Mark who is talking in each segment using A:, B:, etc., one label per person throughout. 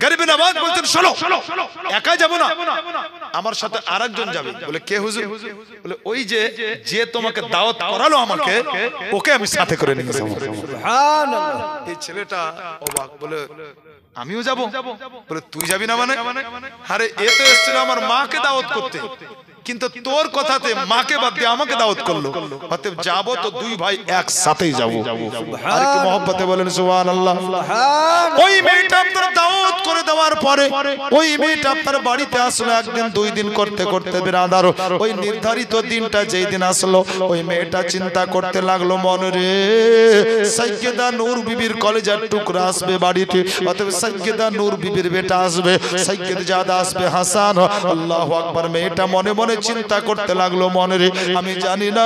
A: গরিবে নওয়াজ বলছেন শোনো, একা যাব না, আমার সাথে আরেকজন যাবে। বলে কে হুজুর? বলে ওই যে যে তোমাকে দাওয়াত করালো আমাকে, ওকে আমি সাথে করে নিয়ে যাব। সুবহানাল্লাহ। এই ছেলেটা অবাক, বলে আমিও যাব? বলে তুই যাবি না মানে? আরে এ তো এসেছিল আমার মাকে দাওয়াত করতে, কিন্তু তোর কথাতে মাকে বাদ দিয়ে আমাকে দাওয়াত করলো, অতএব যাবো তো দুই ভাই একসাথেই যাবো। আর একটু মহব্বতে বলেন সুবহানাল্লাহ। ওই মেয়েটা আপনার দাওয়াত করে দেওয়ার পরে ওই মেয়েটা আপনার বাড়িতে আসলো একদিন দুই দিন করতে করতে বিরাদার ওই নির্ধারিত দিনটা যেই দিন আসলো, ওই মেয়েটা চিন্তা করতে লাগলো মনে রে সাইয়্যিদা নূর বিবির কলেজার টুকরা আসবে বাড়িতে, অতএব সাইয়্যিদা নূর বিবির বেটা আসবে, সাইয়্যিদ জাদা আসবে হাসান। আল্লাহু আকবার। মেয়েটা মনে মনে চিন্তা করতে লাগলো মনে রে আমি জানি না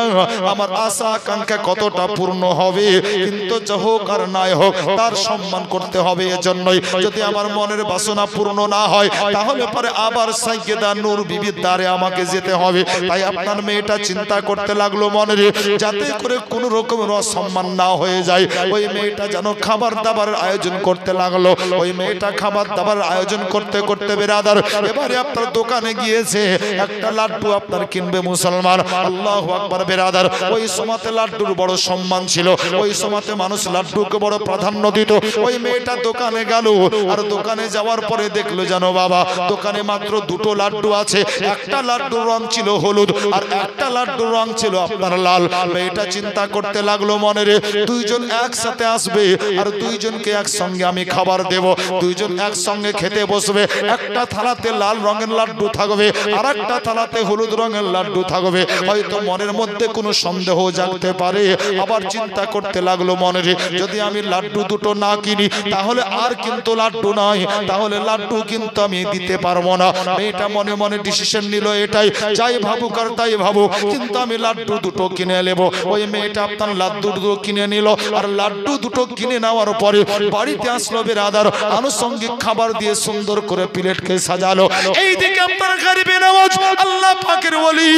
A: আমার আশা আকাঙ্ক্ষা কতটা পূর্ণ হবে, কিন্তু যা হোক আর নাই হোক তার সম্মান করতে হবে। এজন্যই যদি আমার মনের বাসনা পূর্ণ না হয় তাহলে পরে আবার সাইয়্যিদা নূর বিবির দ্বারে আমাকে যেতে হবে। তাই আপনার মেয়েটা চিন্তা করতে লাগলো মনে রে যাতে করে কোনো রকমের অসম্মান না হয়ে যায়, ওই মেয়েটা যেন খাবার দাবারের আয়োজন করতে লাগলো। ওই মেয়েটা খাবার দাবারের আয়োজন করতে করতে বেরাদার এবারে আপনার দোকানে গিয়েছে একটা লাড্ডু আপনার কিনবে মুসলমান। আল্লাহু আকবার। বেরাদার ওই সময়তে লাড্ডুর বড় সম্মান ছিল, ওই সময়তে মানুষ লাড্ডুকে বড় প্রাধান্য দিত। ওই মেয়েটা দোকানে গেল, আর দোকানে যাওয়ার পরে দেখলো জানো বাবা দোকানে মাত্র দুটো লাড্ডু আছে, একটা লাড্ডুর রং ছিল হলুদ আর একটা লাড্ডুর রং ছিল আপনার লাল। মেয়েটা চিন্তা করতে লাগলো মনে রে দুইজন একসাথে আসবে আর দুইজনকে একসঙ্গে আমি খাবার দেব, দুইজন একসঙ্গে খেতে বসবে, একটা থালাতে লাল রঙের লাড্ডু থাকবে আর একটা থালাতে হলুদ রঙের লাড্ডু থাকবে। হয়তো মনের মধ্যে কোনো সন্দেহ জাগতে পারে, আবার চিন্তা করতে লাগলো মনে রে যদি আমি লাড্ডু দুটো না কিনি তাহলে আর কিন্তু লাড্ডু নাই, তাহলে লাড্ডু কিন্তু আমি দিতে পারবো না। মেয়েটা মনে মনে ডিসিশন নিল এটাই, যাই ভাবুক আর তাই ভাবুক, কিন্তু আমি লাড্ডু দুটো কিনে নেব। ওই মেয়েটা আপনার লাড্ডু দুটো কিনে নিল, আর লাড্ডু দুটো কিনে নেওয়ার পরে বাড়িতে আসলো বেরাদার আনুষঙ্গিক খাবার দিয়ে সুন্দর করে প্লেটকে সাজালো। এইদিকে আপনার গরিবে নওয়াজ আল্লাহ পাকের ওলি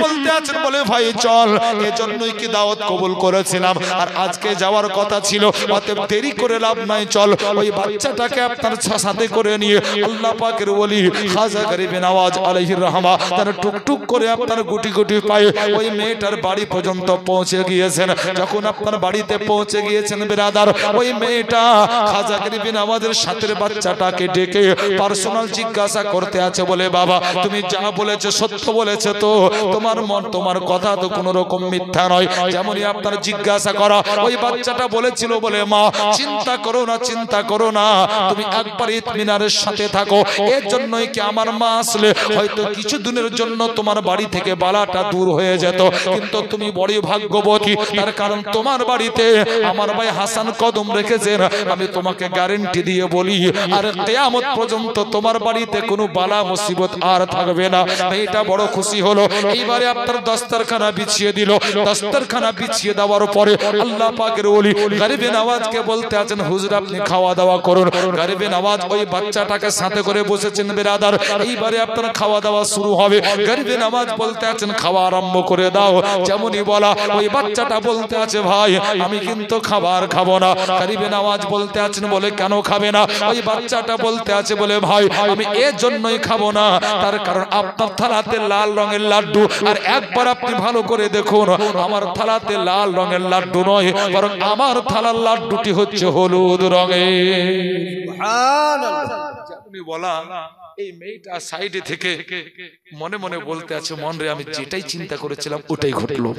A: বলতে আছেন বলে ভাই চল, এজন্যই কি দাওয়াত কবুল করেছিলাম আর আজকে যাওয়ার কথা ছিল, অতএব দেরি করে লাভ নাই, চল ওই বাচ্চাটাকে আপনার সাথে করে নিয়ে আল্লাহ পাকের ওলি খাজা গরিবে নওয়াজ আলাইহির রহমা তার টুকটুক করে আপনার গুটি গুটি পায়ে ওই মেয়েটার বাড়ি পর্যন্ত পৌঁছে গিয়েছেন। যখন আপনার বাড়িতে পৌঁছে গিয়েছেন বেরাদার ওই মেয়েটা খাজা গরিবে নওয়াজের সাথের বাচ্চাটাকে ডেকে পার্সোনাল জিজ্ঞাসা করতে আছে বলে বাবা তুমি যা বলেছো সত্য বলেছো তো? তোমার মন তোমার কথা তো কোনো রকম মিথ্যা নয়? যেমনই আপনার জিজ্ঞাসা করা ওই বাচ্চাটা বলেছিল বলে মা চিন্তা করো না, চিন্তা করো না, তুমি একবার ইতমিনানের সাথে থাকো। এর জন্যই কি আমার মা আসলে হয়তো কিছু দিনের জন্য তোমার বাড়ি থেকে বালাটা দূর হয়ে যেত, কিন্তু তুমি বড়ই ভাগ্যবতী, তার কারণ তোমার বাড়িতে আমার ভাই হাসান কদম রেখেছেন। আমি তোমাকে গ্যারান্টি দিয়ে বলি আর কিয়ামত পর্যন্ত তোমার বাড়িতে কোনো বালা মুসিবত আর থাকবে না। মেয়েটা বড় খুশি হলো। এইবারে আপনার দস্তরখানা বিছিয়ে দিল। দস্তরখানা বিছিয়ে দেওয়ার পরে আল্লাহ পাকের ওলি গরিবে নওয়াজকে বলতে আছেন হুজুর আপনি খাওয়া দাওয়া করুন। গরিবে নওয়াজ ওই বাচ্চাটাকে সাথে করে বসেছেন বেরাদার। এইবারে আপনার খাওয়া দাওয়া শুরু হবে। গরিবে নওয়াজ বলতে আছেন খাওয়া আরম্ভ করে দাও। যেমনই বলা ওই বাচ্চাটা বলতে আছে ভাই আমি কিন্তু খাবার খাবো না। গরিবে নওয়াজ বলতে আছেন বলে কেন খাবে না? ওই বাচ্চাটা বলতে আছে বলে ভাই আমি এর জন্যই খাবো না, তার কারণ আপনার থালাতে লাল রঙের লাড্ডু, আর একবার আপনি ভালো করে দেখুন আমার থালাতে লাল রঙের লাড্ডু নয়, বরং আমার থালার লাড্ডুটি হচ্ছে হলুদ রঙের। সুবহানাল্লাহ। যেমনই বলা এই মেয়েটা সাইডে থেকে মনে মনে বলতে আছে মন রে আমি যেটাই চিন্তা করেছিলাম ওটাই ঘটলো।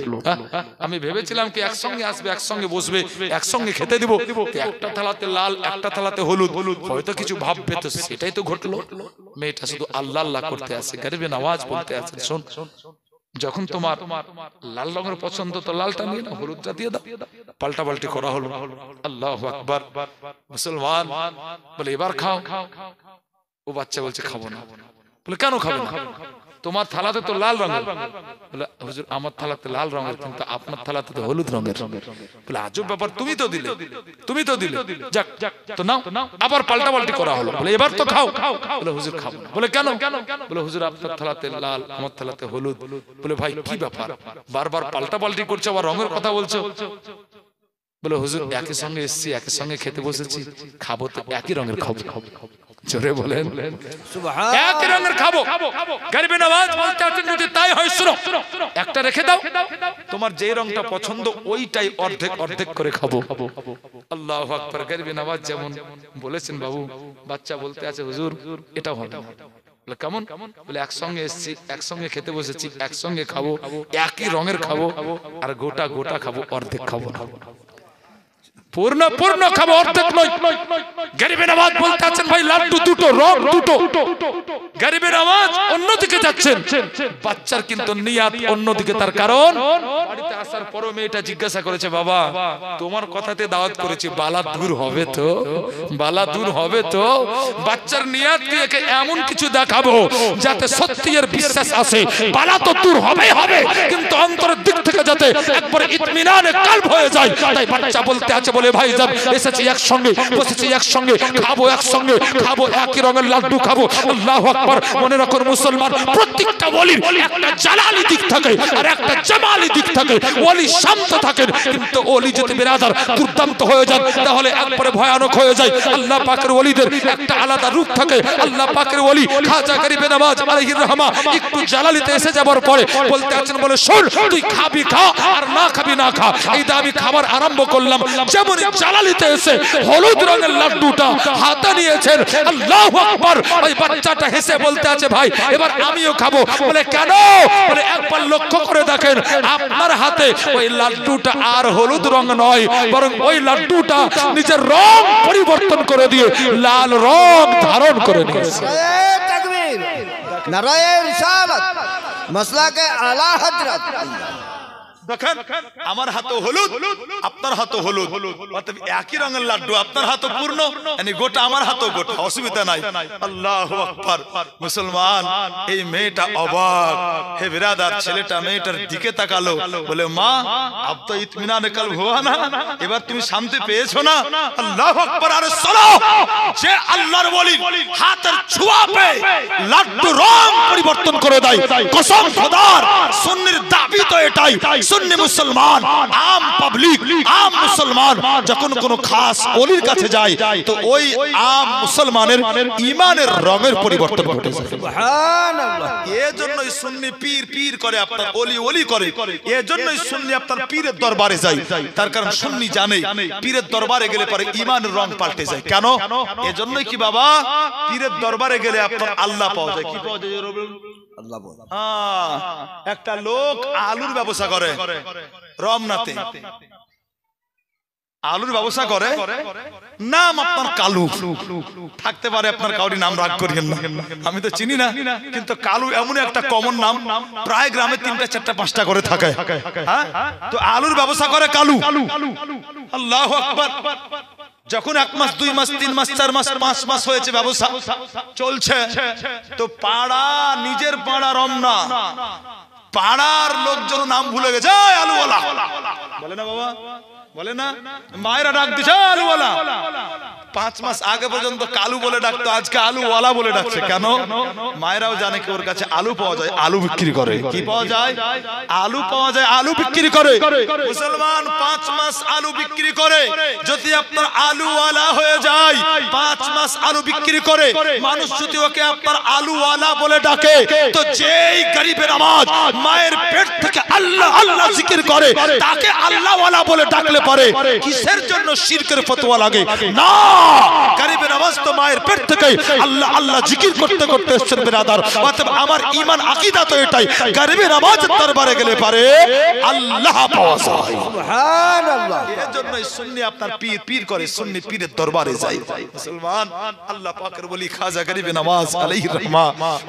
A: আমি ভেবেছিলাম কি একসঙ্গে আসবে, একসঙ্গে বসবে, একসঙ্গে খেতে দিব, একটা থালাতে লাল একটা থালাতে হলুদ, হয়তো কিছু ভাববে, তো সেটাই তো ঘটলো। মেয়েটা শুধু আল্লাহ আল্লাহ করতে আছে। গরিবে নওয়াজ বলতে আছে শোন যখন তোমার লাল রঙের পছন্দ তো লালটা নিয়ে না হলুদটা দিয়ে দাও। পাল্টা পাল্টি করা হলো। আল্লাহু আকবার। মুসলমান বলে এবার খাও। ও বাচ্চা বলছে খাবো না। বলে কেন খাবো না? তোমার থালাতে তো লাল রঙের। বলে হুজুর আমার থালাতে লাল রঙের, কিন্তু আপনার থালাতে তো হলুদ রঙের। বলে আজব ব্যাপার, তুমি তো দিলে, তুমি তো দিলে, যাক তো নাও। আবার পাল্টা পাল্টি করা হলো। বলে এবার তো খাও। বলে হুজুর খাবো না। বলে কেন? বলে হুজুর আপনার থালাতে লাল আমার থালাতে হলুদ। বলে ভাই কি ব্যাপার, বারবার পাল্টা পাল্টি করছো, আবার রঙের কথা বলছো? বলে হুজুর একই সঙ্গে এসেছি, একই সঙ্গে খেতে বসেছি, খাবো তো একই রঙের খাবো। জোরে বলেন
B: সুবহান।
A: একই রঙের খাবো। গরিবে নওয়াজ বলতে আছেন যদি তাই হয় শুনো, একটা রেখে দাও, তোমার যে রংটা পছন্দ ওইটাই অর্ধেক অর্ধেক করে খাবো। আল্লাহু আকবার। গরিবে নওয়াজ যেমন বলেছেন বাবু, বাচ্চা বলতে আছে হুজুর এটাও হবে না। বলে কেমন? বলে একসঙ্গে এসেছি, একসঙ্গে খেতে বসেছি, একসঙ্গে খাবো, একই রঙের খাবো, আর গোটা গোটা খাবো, অর্ধেক খাবো না। পূর্ণ পূর্ণ খাবো, অর্ধেক নয়। গরিবে নওয়াজ বলতে আছেন ভাই লাড্ডু দুটো, রং দুটো। গরিবে নওয়াজ অন্যদিকে যাচ্ছেন, বাচ্চার কিন্তু নিয়াত অন্যদিকে। তার কারণ বাড়িতে আসার পরও মেয়েটা জিজ্ঞাসা করেছে, বাবা তোমার কথাতে দাওয়াত করেছি, বালা দূর হবে তো? বালা দূর হবে তো? বাচ্চার নিয়াত দিয়ে এমন কিছু দেখাবো যাতে সত্যি এর বিশ্বাস আসে, বালা তো দূর হবেই হবে, কিন্তু অন্তরের দিক থেকে যাতে একবার ইতমিনানে কালব হয়ে যায়। তাই বাচ্চা বলতে আছে, বলে ভাই যাব এসেছি একসঙ্গে, বসেছি একসঙ্গে, খাবো একসঙ্গে, খাবো একই রঙের লাড্ডু খাবো। আল্লাহু আকবার। মনে রাখুন মুসলমান, প্রত্যেকটা ওলির একটা জালালি দিক থাকে আর একটা জামালি দিক থাকে। ওলি শান্ত থাকেন, কিন্তু ওলি যদি বিরাদার দুর্দান্ত হয়ে যান তাহলে একবারে ভয়ানক হয়ে যায়। আল্লাহ পাকের ওলিদের একটা আলাদা রূপ থাকে। আল্লাহ পাকের ওলি খাজা গরিবে নওয়াজ আলাইহির রহমা একটু জালালিতে এসে যাবার পরে বলতে আছেন, বলে শোন তুই খাবি খা আর না খাবি না খা, এই আমি খাবার আরম্ভ করলাম। যেমন জালালিতে এসে হলুদ রঙের লাড্ডুটা হাতে নিয়েছেন, আল্লাহু আকবার। ওই বাচ্চাটা হেসে বলতে আছে, ভাই এবার আমিও খাবো। বলে কেন? বলে একবার লক্ষ্য করে দেখেন আপনার হাতে ওই লাড্ডুটা আর হলুদ রং নয়, বরং ওই লাড্ডুটা নিজের রং পরিবর্তন করে দিয়ে লাল রং ধারণ করে নিয়েছে।
B: নারায়ে তাকবীর, নারায়ে রিসালাত, মাসলাকে আলা হযরত।
A: দেখেন আমার হাতে হলুদ, আপনার হাতে হলুদ, অর্থাৎ একই রঙের লাড্ডু, আপনার হাতে পূর্ণ, মানে গোটা, আমার হাতে গোটা, অসুবিধা নাই। আল্লাহু আকবার। মুসলমান এই মেয়েটা অবাক। হে বিরাদার, ছেলেটা মেয়েটার দিকে তাকালো, বলে মা আব তো ইতমিনানে কাল হুয়া না, এবার তুমি শান্তি পেয়েছো না? আল্লাহু আকবার। আরে শোনো, যে আল্লাহর ওলি হাতের ছোঁয়া পেয়ে লাড্ডু রং পরিবর্তন করে দেয়, কসম খোদার, সুন্নির দাবি তো এটাই। সুন্নি মুসলমান, আম পাবলিক, আম মুসলমান যখন কোন খাস ওলির কাছে যায় তো ওই আম মুসলমানের ঈমানের রঙের পরিবর্তন ঘটে যায়।
B: সুবহানাল্লাহ।
A: এজন্যই সুন্নি পীর পীর করে, আপনার ওলি ওলি করে। এজন্যই সুন্নি আপনার পীরের দরবারে যায়। তার কারণ সুন্নি জানে পীরের দরবারে গেলে পরে ঈমানের রং পাল্টে যায়। কেন? এজন্যই কি বাবা, পীরের দরবারে গেলে আপনার আল্লাহ পাওয়া যায়। কি পাওয়া যায়?
B: আল্লাহ বলে
A: একটা লোক আলুর ব্যবসা করে রমনাতে, আলুর ব্যবসা করে, নাম আপনার কালু। থাকতে পারে আপনার কাউরি নাম রাগ করিয়েন না, আমি তো চিনি না, কিন্তু কালু এমন একটা কমন নাম, প্রায় গ্রামে 3টা 4টা 5টা করে থাকে। তো আলুর ব্যবসা করে কালু। আল্লাহু আকবার। যখন 1 মাস 2 মাস 3 মাস 4 মাস 5 মাস হয়েছে, ব্যবসা চলছে, তো পাড়া, নিজের পাড়া রমনা, পাড়ার লোকজন নাম ভুলে গেছে, আলুওয়ালা বলে না বাবা, বলে না, মায়েরা ডাক দিচ্ছে আলুওয়ালা। 5 মাস আগে পর্যন্ত কালু বলে ডাকতো, আজকে আলুওয়ালা বলে ডাকছে। কেন? মায়েরাও জানে কি ওর কাছে আলু পাওয়া যায়, আলু বিক্রি করে। কি পাওয়া যায়? আলু পাওয়া যায়, আলু বিক্রি করে। মুসলমান 5 মাস আলু বিক্রি করে, যদি আপনার আলুওয়ালা হয়ে যায়, 5 মাস আলু বিক্রি করে, মানুষ যদি ওকে আপনার আলুওয়ালা বলে ডাকে, তো যেই গরিবের আওয়াজ মায়ের পেট থেকে আল্লাহ আল্লাহ জিকির করে, তাকে আল্লাহওয়ালা বলে ডাকলে পারে। কিসের জন্য শিরকের ফতোয়া লাগে? না, গরিবের আওয়াজ তো মায়ের পেট থেকে আল্লাহ আল্লাহ জিকির করতে করতে এসেছেন বিরাদার। অতএব আমার ঈমান আকীদা তো এটাই, গরিবের আওয়াজের দরবারে গেলে পারে আল্লাহ পাওয়া যায়।
B: সুবহানাল্লাহ।
A: এর জন্যই সুন্নি আপনার পীর পীর করে, সুন্নি পীরের দরবারে যায়। মুসলমান আল্লাহ পাকের ওলি খাজা গরিবে নওয়াজ আলাইহির রহমা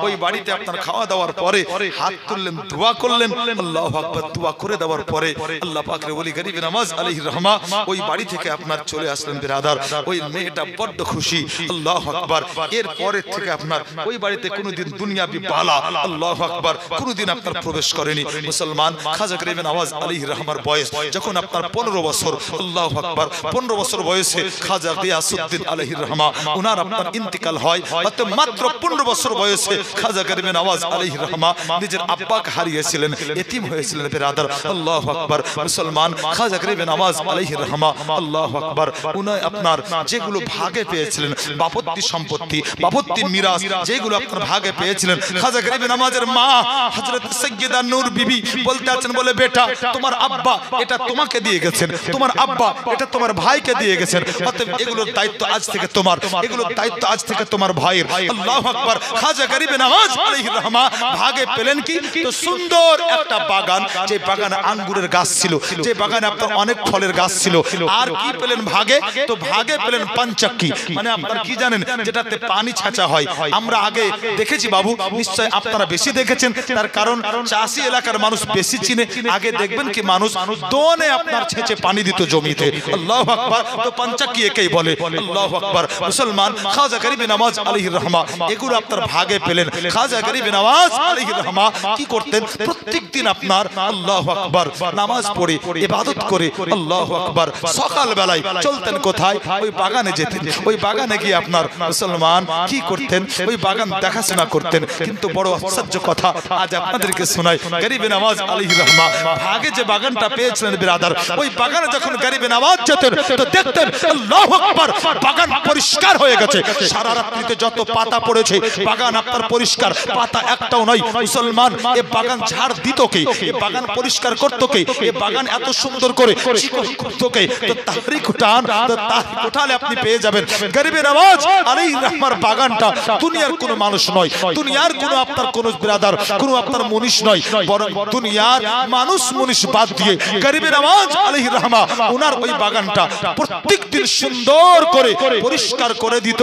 A: ওই বাড়িতে আপনার খাওয়া দাওয়ার পরে হাত তুললেন, দোয়া করলেন, আল্লাহু আকবার। দোয়া করে দেওয়ার পরে আল্লাহ পাকের ওলি গরিবে নওয়াজ আলাইহির রহমা ওই বাড়ি থেকে আপনার চলে আসলেন বিরাদার। ওই মেয়েটা বড্ড খুশি, আল্লাহু আকবার। এর পরে থেকে আপনার ওই বাড়িতে কোনোদিন দুনিয়াবি বালা, আল্লাহু আকবার, কোনোদিন আপনার প্রবেশ করেনি। মুসলমান খাজা গরিবে নওয়াজ আলাইহির রহমার বয়স যখন আপনার 15 বছর, আল্লাহু আকবার, 15 বছর বয়সে খাজা গিয়াসউদ্দিন আলাইহির রহমা উনার আপনার ইন্তিকাল হয়। অর্থাৎ মাত্র 15 বছর বয়সে খাজা গরিবে নওয়াজ আলাইহির রহমা নিজের আব্বাকে হারিয়েছিলেন, এতিম হয়েছিলেন বিরাদার। আল্লাহু আকবার। মুসলমান খাজা গরিবে নওয়াজ আলাইহির রহমা, আল্লাহু আকবার, উনি আপনার যেগুলো ভাগে পেয়েছিলেন বাপত্তি সম্পত্তি, বাপত্তি মিরাস যেগুলো আপনার ভাগে পেয়েছিলেন, খাজা গরিব নওয়াজের মা হযরত সাইয়্যিদা নূর বিবি বলতে আছেন, বলে বেটা তোমার আব্বা এটা তোমাকে দিয়ে গেছেন, তোমার আব্বা এটা তোমার ভাইকে দিয়ে গেছেন, অতএব এগুলোর দায়িত্ব আজ থেকে তোমার, এগুলোর দায়িত্ব আজ থেকে তোমার ভাইয়ের। আল্লাহু আকবার। খাজা গরিব নওয়াজ আলাইহির রহমা ভাগে পেলেন কি? তো সুন্দর একটা বাগান, যে বাগানে আঙ্গুরের গাছ ছিল, যে বাগানে আপনার অনেক ফলের গাছ ছিল। আর কি পেলেন ভাগে? তো ভাগে পেলেন পাঞ্চাক্কি, মানে আপনার কি জানেন, যেটাতে পানি ছাঁচা হয়। আমরা আগে দেখেছি বাবু, নিশ্চয় আপনারা বেশি দেখেছেন, তার কারণ চাষি এলাকার মানুষ বেশি চিনে। আগে দেখবেন কি মানুষ দোনে আপনার ছেঁচে পানি দিত জমিতে। আল্লাহু আকবার। তো পাঞ্চাক্কি একেই বলে। আল্লাহু আকবার। মুসলমান খাজা গরিব নওয়াজ আলাইহির রহমা এগুলো আপনার ভাগে পেলেন। খাজা গরিব নওয়াজ আলাইহির রহমা কি করতেন? প্রত্যেকদিন আপনার আল্লাহু আকবার নামাজ পড়ে ইবাদত করে আল্লাহু আকবার সকাল বেলায় চলতেন কোথায়? ওই বাগানে যেতেন। ওই বাগানে গিয়ে আপনার মুসলমান কি করতেন? ওই বাগান দেখাশোনা করতেন। কিন্তু বড় আশ্চর্য কথা আজ আপনাদেরকে শোনাই, গরিব নওয়াজ আলাইহির রহমা ভাগে যে বাগানটা পেয়েছিলেন বিরাদার, ওই বাগানে যখন গরিব নওয়াজ যেতেন তো দেখতেন আল্লাহু আকবার বাগান পরিষ্কার হয়ে গেছে। সারা রাত্রিতে যত পাতা পড়েছে বাগান আপনার পরিষ্কার, পাতা একটাও নয়। মুসলমান এ বাগান ঝাড় দিত কে? এ বাগান পরিষ্কার করত কে? এ বাগান এত সুন্দর করে চিকন করত কে? তো তাহরিক উঠান, তো তাহরিক উঠালে আপনি পেয়ে যাবেন গরিব নওয়াজ আলাইহির রহমার বাগানটা দুনিয়ার কোনো মানুষ নয়, দুনিয়ার কোনো আপনার কোনো বিরাদার, কোনো আপনার মুনিশ নয়, বরং দুনিয়ার মানুষ মুনিশ বাদ দিয়ে গরিব নওয়াজ আলাইহির রহমা ওনার ওই বাগানটা প্রত্যেকদিন সুন্দর করে পরিষ্কার করে দিত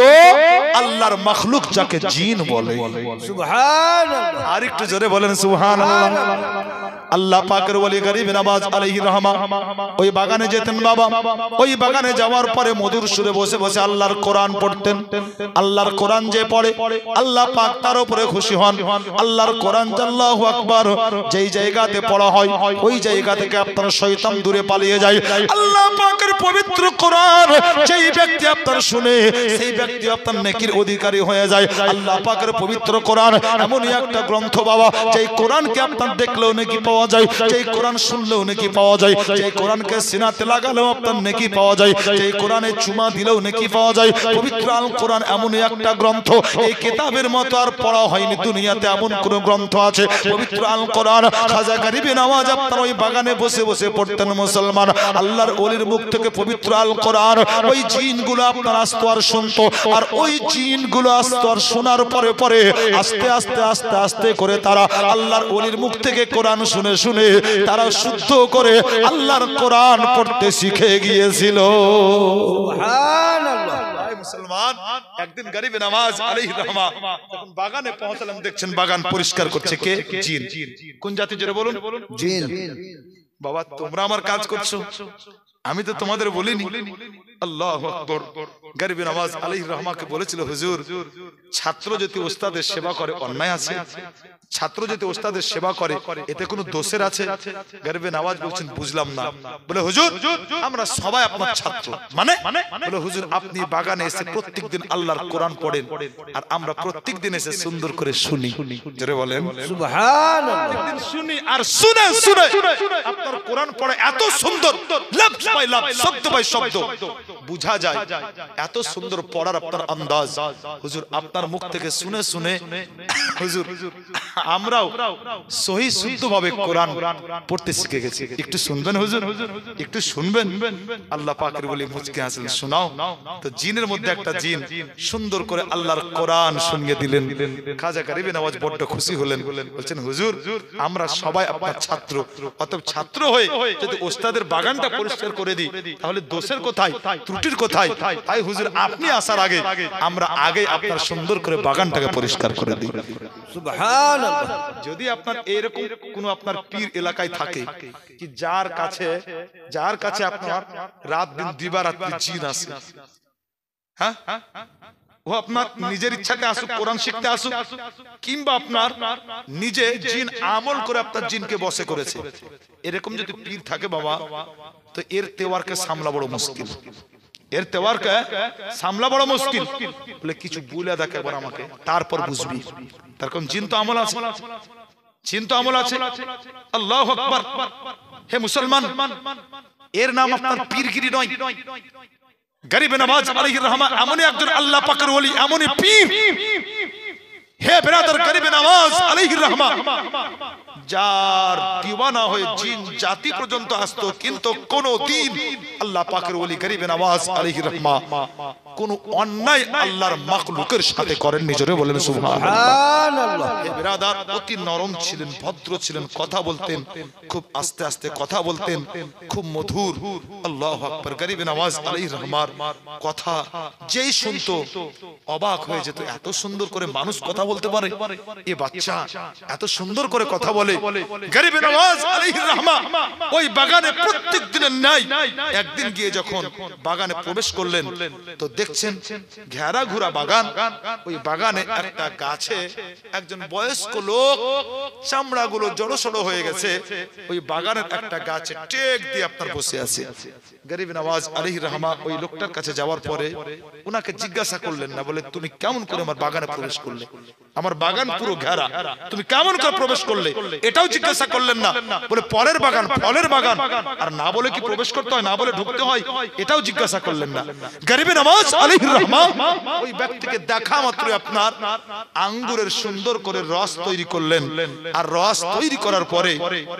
A: আল্লাহর মাখলুক যাকে জিন বলে।
B: সুবহানাল্লাহ।
A: আর একটু জোরে বলেন সুবহানাল্লাহ। আল্লাহ পাকের ওলি গরিব নওয়াজ আলাইহির রহমা ওই বাগানে যেতেন বাবা। ওই বাগানে যাওয়ার পরে মধুর সুরে বসে বসে আল্লাহর কোরআন পড়তেন। আল্লাহর কোরআন যে পড়ে আল্লাহ পাক তার উপরে খুশি হন। আল্লাহর কোরআন আল্লাহু আকবার যেই জায়গাতে পড়া হয় ওই জায়গা থেকে আপনার শয়তান দূরে পালিয়ে যায়। আল্লাহ পাকের পবিত্র কোরআন যেই ব্যক্তি আপনার শুনে সেই ব্যক্তি আপনার নেকির অধিকারী হয়ে যায়। আল্লাহ পাকের পবিত্র কোরআন এমনই একটা গ্রন্থ বাবা, যেই কোরআনকে আপনার দেখলেও নেকি পাওয়া যায়, যেই কোরআন শুনলেও নেকি পাওয়া যায়, যেই কোরআনকে সিনাতে লাগালেও আপনার নেকি পাওয়া যায়, যেই কোরআনে চুমা দিলেও নেকি পাওয়া যায়। পবিত্র আল কোরআন এমনই একটা গ্রন্থ, এই কিতাবের মতো আর পড়া হয়নি দুনিয়াতে এমন কোন গ্রন্থ আছে। পবিত্র আল কোরআন খাজা গরিব নওয়াজ আপনার ওই বাগানে বসে বসে পড়তেন। মুসলমান আল্লাহর ওলির মুখ থেকে পবিত্র আল কোরআন ওই জিনগুলো আপনার আসতো আর শুনতো, আর ওই জিনগুলো আসতো আর শোনার পরে পরে আস্তে আস্তে আস্তে আস্তে করে তারা আল্লাহর ওলির মুখ থেকে কোরআন শুনে শুনে তারা শুদ্ধ করে আল্লাহর কোরআন পড়তে শিখে গিয়েছিল।
B: সুবহানাল্লাহ।
A: মুসলমান একদিন গরিব নওয়াজ আলাইহির রহমা যখন বাগানে পৌঁছালেন, দেখছেন বাগান পরিষ্কার করছে কে? জিন। কোন জাতি জোরে বলুন?
B: জিন।
A: বাবা তোমরা আমার কাজ করছো, আমি তো তোমাদের বলিনি। আল্লাহু আকবার। গরিব নওয়াজ আলাইহির রহমাকে বলেছিল, হুজুর ছাত্র যদি ওস্তাদের সেবা করে অন্যায় আছে? ছাত্র যদি ওস্তাদের সেবা করে এতে কোনো দোষের আছে? গরিব নওয়াজ বলছেন বুঝলাম না। বলে হুজুর আমরা সবাই আপনার ছাত্র। মানে? বলে হুজুর আপনি বাগানে এসে প্রত্যেকদিন আল্লাহর কোরআন পড়েন আর আমরা প্রত্যেকদিন এসে সুন্দর করে শুনি। জোরে বলেন
B: সুবহানাল্লাহ।
A: শুনি আর শুনে শুনে আপনার কোরআন পড়ে এত সুন্দর, লফজ বাই লফজ, শব্দ বাই শব্দ বুঝা যায়। এত সুন্দর পড়ার আপনার আন্দাজ হুজুর আপনার মুখ থেকে শুনে শুনে হুজুর আমরাও সহি শুদ্ধভাবে কোরআন পড়তে শিখে গেছি। একটু শুনবেন হুজুর? একটু শুনবেন? আল্লাহ পাকের বলি মুচকে হাসলেন, শোনাও। তো জিনের মধ্যে একটা জিন সুন্দর করে আল্লাহর কোরআন শুনিয়ে দিলেন। খাজা গরিব নওয়াজ বড্ড খুশি হলেন, বলছেন হুজুর আমরা সবাই আপনার ছাত্র, অতএব ছাত্র হয়ে যদি ওস্তাদের বাগানটা পরিষ্কার করে দিই তাহলে দোষের কোথায়, ত্রুটির কোথায়? তাই হুজুর আপনি আসার আগে আমরা আগে আপনার সুন্দর করে বাগানটাকে পরিষ্কার করে দিই।
B: সুবহানাল্লাহ।
A: যদি আপনার এরকম কোন আপনার পীর এলাকায় থাকে কি যার কাছে আপনার রাত দিন দিবারাত্রি জিন আছে, হ্যাঁ ও আপনার নিজের ইচ্ছাতে আসুক কোরআন শিখতে আসুক, কিংবা আপনার নিজে জিন আমল করে আপনার জিনকে বসে করেছে, এরকম যদি পীর থাকে বাবা তো এর তেওয়ারকে সামলা বড় মুশকিল। এর তেওয়ারকে সামলা বড় মুশকিল। বলে কিছু বলে দেখে একবার আমাকে, তারপর বুঝবি। তার কোন জিন তো আমল আছে, জিন তো আমল আছে। আল্লাহু আকবার। হে মুসলমান এর নাম আপনার পীরগিরি নয়। গরিবে নওয়াজ আলাইহির রহমা এমনই একজন আল্লাহ পাকের ওলি, এমনই পীর। হে ব্রাদার, গরিবে নওয়াজ আলাইহির রহমা যার দিওয়ানা হয়ে জিন জাতি পর্যন্ত আসতো, কিন্তু কোনদিন আল্লাহ পাকের ওলি গরিবে নওয়াজ আলাইহির রহমা কোন অন্যায় আল্লাহর মাখলুকের সাথে করেননি। জোরে বলেন সুবহানাল্লাহ। হে ব্রাদার, অতি নরম ছিলেন, ভদ্র ছিলেন, কথা বলতেন খুব আস্তে আস্তে, কথা বলতেন খুব মধুর। আল্লাহু আকবার। গরিবে নওয়াজ আলাইহির রহমার কথা যেই শুনতো অবাক হয়ে যেত, এত সুন্দর করে মানুষ কথা বলতে পারে, এ বাচ্চা এত সুন্দর করে কথা বলে। গরিবে নওয়াজ আলাইহির রহমা ওই বাগানে প্রত্যেক দিনের ন্যায় একদিন গিয়ে যখন বাগানে প্রবেশ করলেন, তো দেখছেন ঘেরা ঘুরা বাগান। ওই বাগানে একটা গাছে একজন বয়স্ক লোক, চামড়াগুলো জড়সড় হয়ে গেছে, ওই বাগানের একটা গাছে টেক দিয়ে আপনার বসে আছে। গরিবে নওয়াজ আলাইহির রহমা ওই লোকটার কাছে যাওয়ার পরে উনাকে জিজ্ঞাসা করলেন না, বলে তুমি কেমন করে আমার বাগানে প্রবেশ করলে? আমার বাগান পুরো ঘেরা, তুমি কেমন করে প্রবেশ করলে? এটাও জিজ্ঞাসা করলেন না। বলে পরের বাগান, ফলের বাগান, আর না বলে কি প্রবেশ করতে হয়, না বলে ঢুকতে হয়, এটাও জিজ্ঞাসা করলেন না। গরিবে নওয়াজ আলাইহির রহমা ওই ব্যক্তিকে দেখা মাত্র আপনার আঙ্গুরের সুন্দর করে রস তৈরি করলেন, আর রস তৈরি করার পরে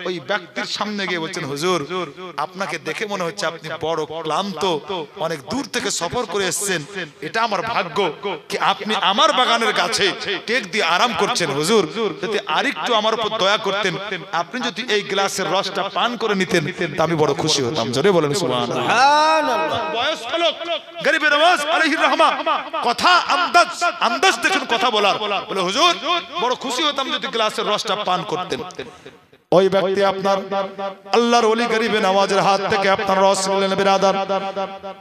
A: ওই ব্যক্তির সামনে গিয়ে বলছেন, হুজুর আপনাকে দেখে মনে হচ্ছে আপনি বড় ক্লান্ত, অনেক দূর থেকে সফর করে এসেছেন, এটা আমার ভাগ্য কি আপনি আমার বাগানের গাছে টেক দিয়ে আরাম করছেন। হুজুর যদি আরেকটু আমার উপর দয়া করতেন, আপনি যদি এই গ্লাসের রসটা পান করে নিতেন, তা আমি বড় খুশি হতাম। জোরে বলেন সুবহানাল্লাহ। বয়স্ক লোক গরিবে নওয়াজ আলাইহির রহমা কথা আন্দাজ দেখুন কথা বলার, বলে হুজুর বড় খুশি হতাম যদি গ্লাসের রসটা পান করতেন। ওই ব্যক্তি আপনার আল্লাহর ওলি গরিবে নওয়াজের হাত থেকে আপনার রস নিলেন বিরাদার,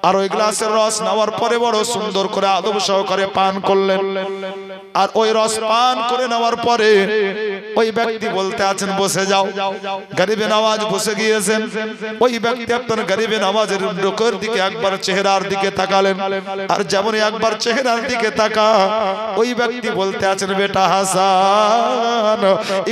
A: আর ওই গ্লাসের রস নেওয়ার পরে বড় সুন্দর করে আদব সহকারে পান করলেন। আর ওই রস পান করে নেওয়ার পরে ওই ব্যক্তি বলতে আছেন, বসে যাও। গরিবে নওয়াজ বসে গিয়েছেন। ওই ব্যক্তি আপনার গরিবে নওয়াজের মুখের দিকে একবার চেহারার দিকে তাকালেন, আর যেমনই একবার চেহারার দিকে তাকা ওই ব্যক্তি বলতে আছেন, বেটা হাসান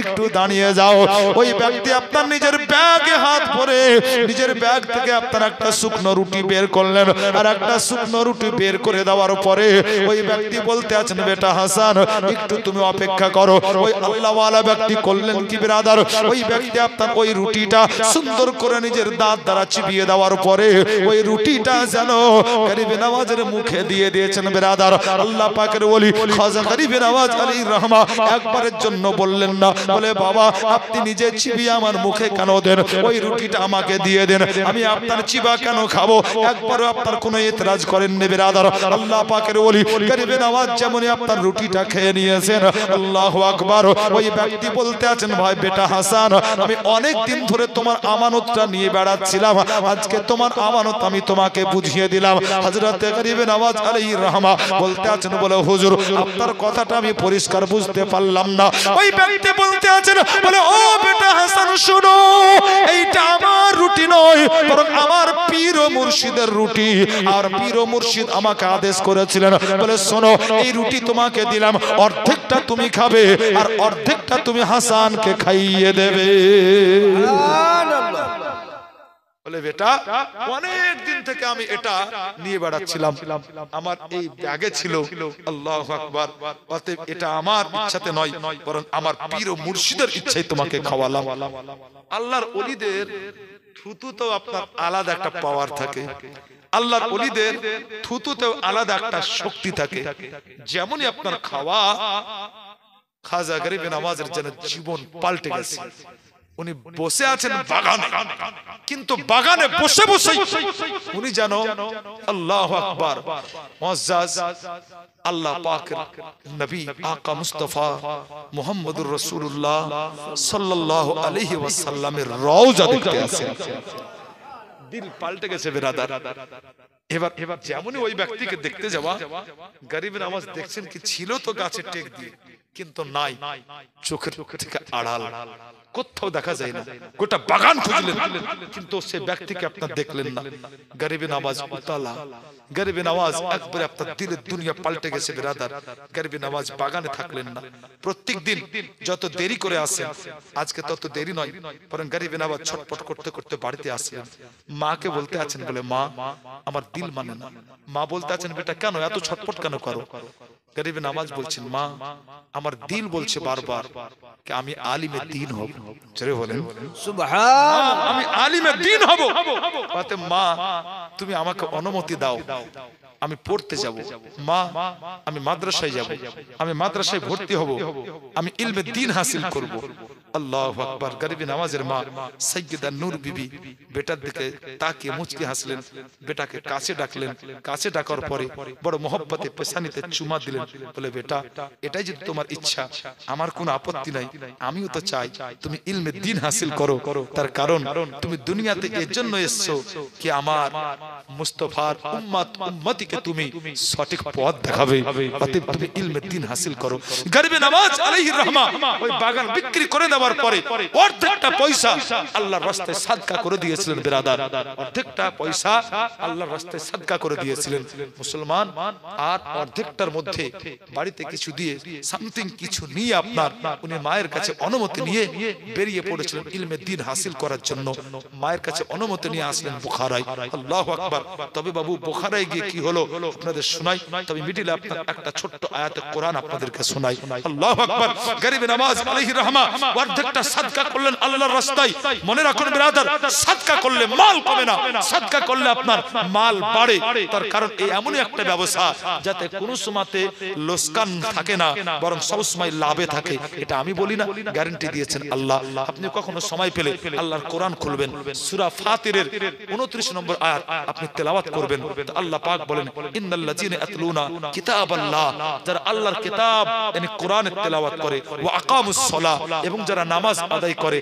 A: একটু দাঁড়িয়ে যাও। ওই ব্যক্তি আপনার নিজের ব্যাগে হাত ভরে নিজের ব্যাগ থেকে আপনার একটা শুকনো রুটি বের করলেন, আর একটা শুকনো রুটি বের করে দেওয়ার পরে ওই ব্যক্তি বলতে আছেন, বেটা হাসান একটু তুমি অপেক্ষা করো। ওই আল্লাহওয়ালা ব্যক্তি করলেন কি বিরাদার, ওই ব্যক্তি আপনার ওই রুটিটা সুন্দর করে নিজের দাঁত দ্বারা চিবিয়ে দেওয়ার পরে ওই রুটিটা যেন গরিবে নওয়াজের মুখে দিয়ে দিয়েছেন বিরাদার। আল্লাহ পাকের ওলি খাজা গরিবে নওয়াজ আলাইহির রহমা একবারের জন্য বললেন না, বলে বাবা আপনি নিজে চিবিয়ে আমার মুখে কেন দেন, ওই রুটিটা আমাকে দিয়ে দেন, আমি আপনার চিবা কেন খাবো? একবারও আপনার কোনো এতরাজ করেননি বিরাদার। আল্লাহ পাকের ওলি গরিবে নওয়াজ যেমনই আপনার রুটিটা খেয়ে নিয়েছেন, আল্লাহু আকবার। ওই ব্যক্তি বলতে আছেন, ভাই বেটা হাসান আমি অনেক দিন ধরে তোমার আমানতটা নিয়ে বেড়াচ্ছিলাম, আজকে তোমার আমানত আমি তোমাকে বুঝিয়ে দিলাম। হযরত গরিবে নওয়াজ আলাইহির রহমা বলতে আছেন, বলে হুজুর আপনার কথাটা আমি পরিষ্কার বুঝতে পারলাম না। ওই ব্যক্তি বলতে আছেন, বলে ও বেটা হাসান শুনো, এইটা আমার রুটি নয়, বরং আমার পীর ও মুর্শিদের রুটি, আর পীর ও মুর্শিদ আমাকে আদেশ করেছিলেন, বলে শোনো এই রুটি তোমাকে দিলাম, অর্ধেকটা তুমি খাবে আর অর্ধেকটা তুমি হাসানকে খাইয়ে দেবে। বলে বেটা অনেক দিন থেকে আমি এটা নিয়ে বেড়াচ্ছিলাম, আমার এই ব্যাগে ছিল, আল্লাহু আকবার, অতএব এটা আমার ইচ্ছাতে নয়, বরং আমার পীর ও মুর্শিদের ইচ্ছায় তোমাকে খাওয়ালাম। আল্লাহর ওলিদের থুতুতেও আপনার আলাদা একটা পাওয়ার থাকে, আল্লাহর ওলিদের থুতুতেও আলাদা একটা শক্তি থাকে। যেমনই আপনার খাওয়া, খাজা গরিবে নওয়াজের যেন জীবন পাল্টে গেছে। উনি বসে আছেন বাগানে, কিন্তু বাগানে বসে বসে উনি যেন আল্লাহু আকবার মুআজ্জাজ আল্লাহ পাকের নবী আকা মুস্তাফা মুহাম্মদুর রাসূলুল্লাহ সাল্লাল্লাহু আলাইহি ওয়াসাল্লামের রওজা দেখতে আছেন। দিল পাল্টে গেছে বিরাদার। এবার যেমনই ওই ব্যক্তিকে দেখতে যাওয়া, গরিবে নওয়াজ দেখছেন কি ছিল তো গাছে টেক দিয়ে, কিন্তু নাই, চোখের থেকে আড়াল, কোথাও দেখা যায় না। গোটা বাগান খুঁজলেন কিন্তু সে ব্যক্তিকে আপনার দেখলেন না। গরিবে নওয়াজ উতালা গরিবে নওয়াজ একবারে আপনার দিলের দুনিয়া পাল্টে গেছে বিরাদার। গরিবে নওয়াজ বাগানে থাকলেন না, প্রত্যেক দিন যত দেরি করে আসেন, আজকে তত দেরি নয়, বরং গরিবে নওয়াজ ছটপট করতে করতে বাড়িতে আসলেন। মাকে বলতে আছেন, বলে মা আমার দিল মানে না। মা বলতে আছেন, বেটা কেন এত ছটপট কেন করো? গরিবে নওয়াজ বলছেন, মা আমার দিল বলছে বারবার कि আমি আলিমে দ্বীন হব। জোরে বলেন
B: সুবহান।
A: আমি আলিমে দ্বীন হব। বলতে মা তুমি আমাকে অনুমতি দাও, আমি পড়তে যাব। মা আমি মাদ্রাসায় যাব, আমি মাদ্রাসায় ভর্তি হব, আমি ইলমে দ্বীন হাসিল করব। আল্লাহু আকবার। গরিবে নওয়াজের মা সাইয়্যিদা নূর বিবি বেটার দিকে তাকিয়ে মুচকি হাসলেন, বেটাকে কাছে ডাকলেন। কাছে ডাকার পরে বড় মোহব্বতে পেছানিতে চুমা দিলেন, বলে বেটা এটাই যদি তোমার ইচ্ছা, আমার কোনো আপত্তি নাই, আমিও তো চাই তুমি ইলমে দ্বীন হাসিল করো। তার কারণ তুমি দুনিয়াতে এর জন্য এসেছো কি আমার মুস্তাফার উম্মতিকে তুমি সঠিক পথ দেখাবে, অতএব তুমি ইলমে দ্বীন হাসিল করো। গরিবে নওয়াজ আলাইহির রহমা ওই বাগান বিক্রি করে দেওয়ার পরে অর্ধেকটা পয়সা আল্লাহর রাস্তায় সাদকা করে দিয়েছিলেন বিরাদার। অর্ধেকটা পয়সা আল্লাহর রাস্তায় সাদকা করে দিয়েছিলেন মুসলমান। আর অর্ধেকটার মধ্যে বাড়িতে কিছু দিয়ে সামথিং কিছু নিয়ে আপনার উনি মায়ের কাছে অনুমতি নিয়ে বেরিয়ে পড়েছিলেন ইলমে দ্বীন হাসিল করার জন্য। মায়ের কাছে অনুমতি নিয়ে আসলেন বুখারায়। আল্লাহু আকবার। তবে বাবু বুখারায় গিয়ে কি হলো আপনাদের শোনাই, তবে মিডিলে আপনার একটা ছোট্ট আয়াতে কোরআন আপনাদেরকে শোনাই। আল্লাহু আকবার। গরিবে নওয়াজ আলাইহির রহমা অর্ধেকটা সাদকা করলেন আল্লাহর রাস্তায়। মনে রাখুন ব্রাদার, সাদকা করলে মাল কমে না, সাদকা করলে আপনার মাল বাড়ে। তার কারণ এই এমনই একটা ব্যবসা যাতে কোনো সময়তে লোকসান থাকে না, বরং সব সময় লাভে থাকে। এটা আমি বলি না, গ্যারান্টি দিয়েছেন আল্লাহ। আপনি কখনো সময় পেলে আল্লাহর কোরআন খুলবেন, সূরা ফাতিরের 29 নম্বর আয়াত আপনি তেলাওয়াত করবেন। আল্লাহ পাক বলেন, ইন্নাল্লাযীনা ইয়াতলুনা কিতাবাল্লাহ, যারা আল্লাহর কিতাব মানে কোরআনের তেলাওয়াত করে, ওয়া আকামুস সালাহ, এবং যারা নামাজ আদায় করে,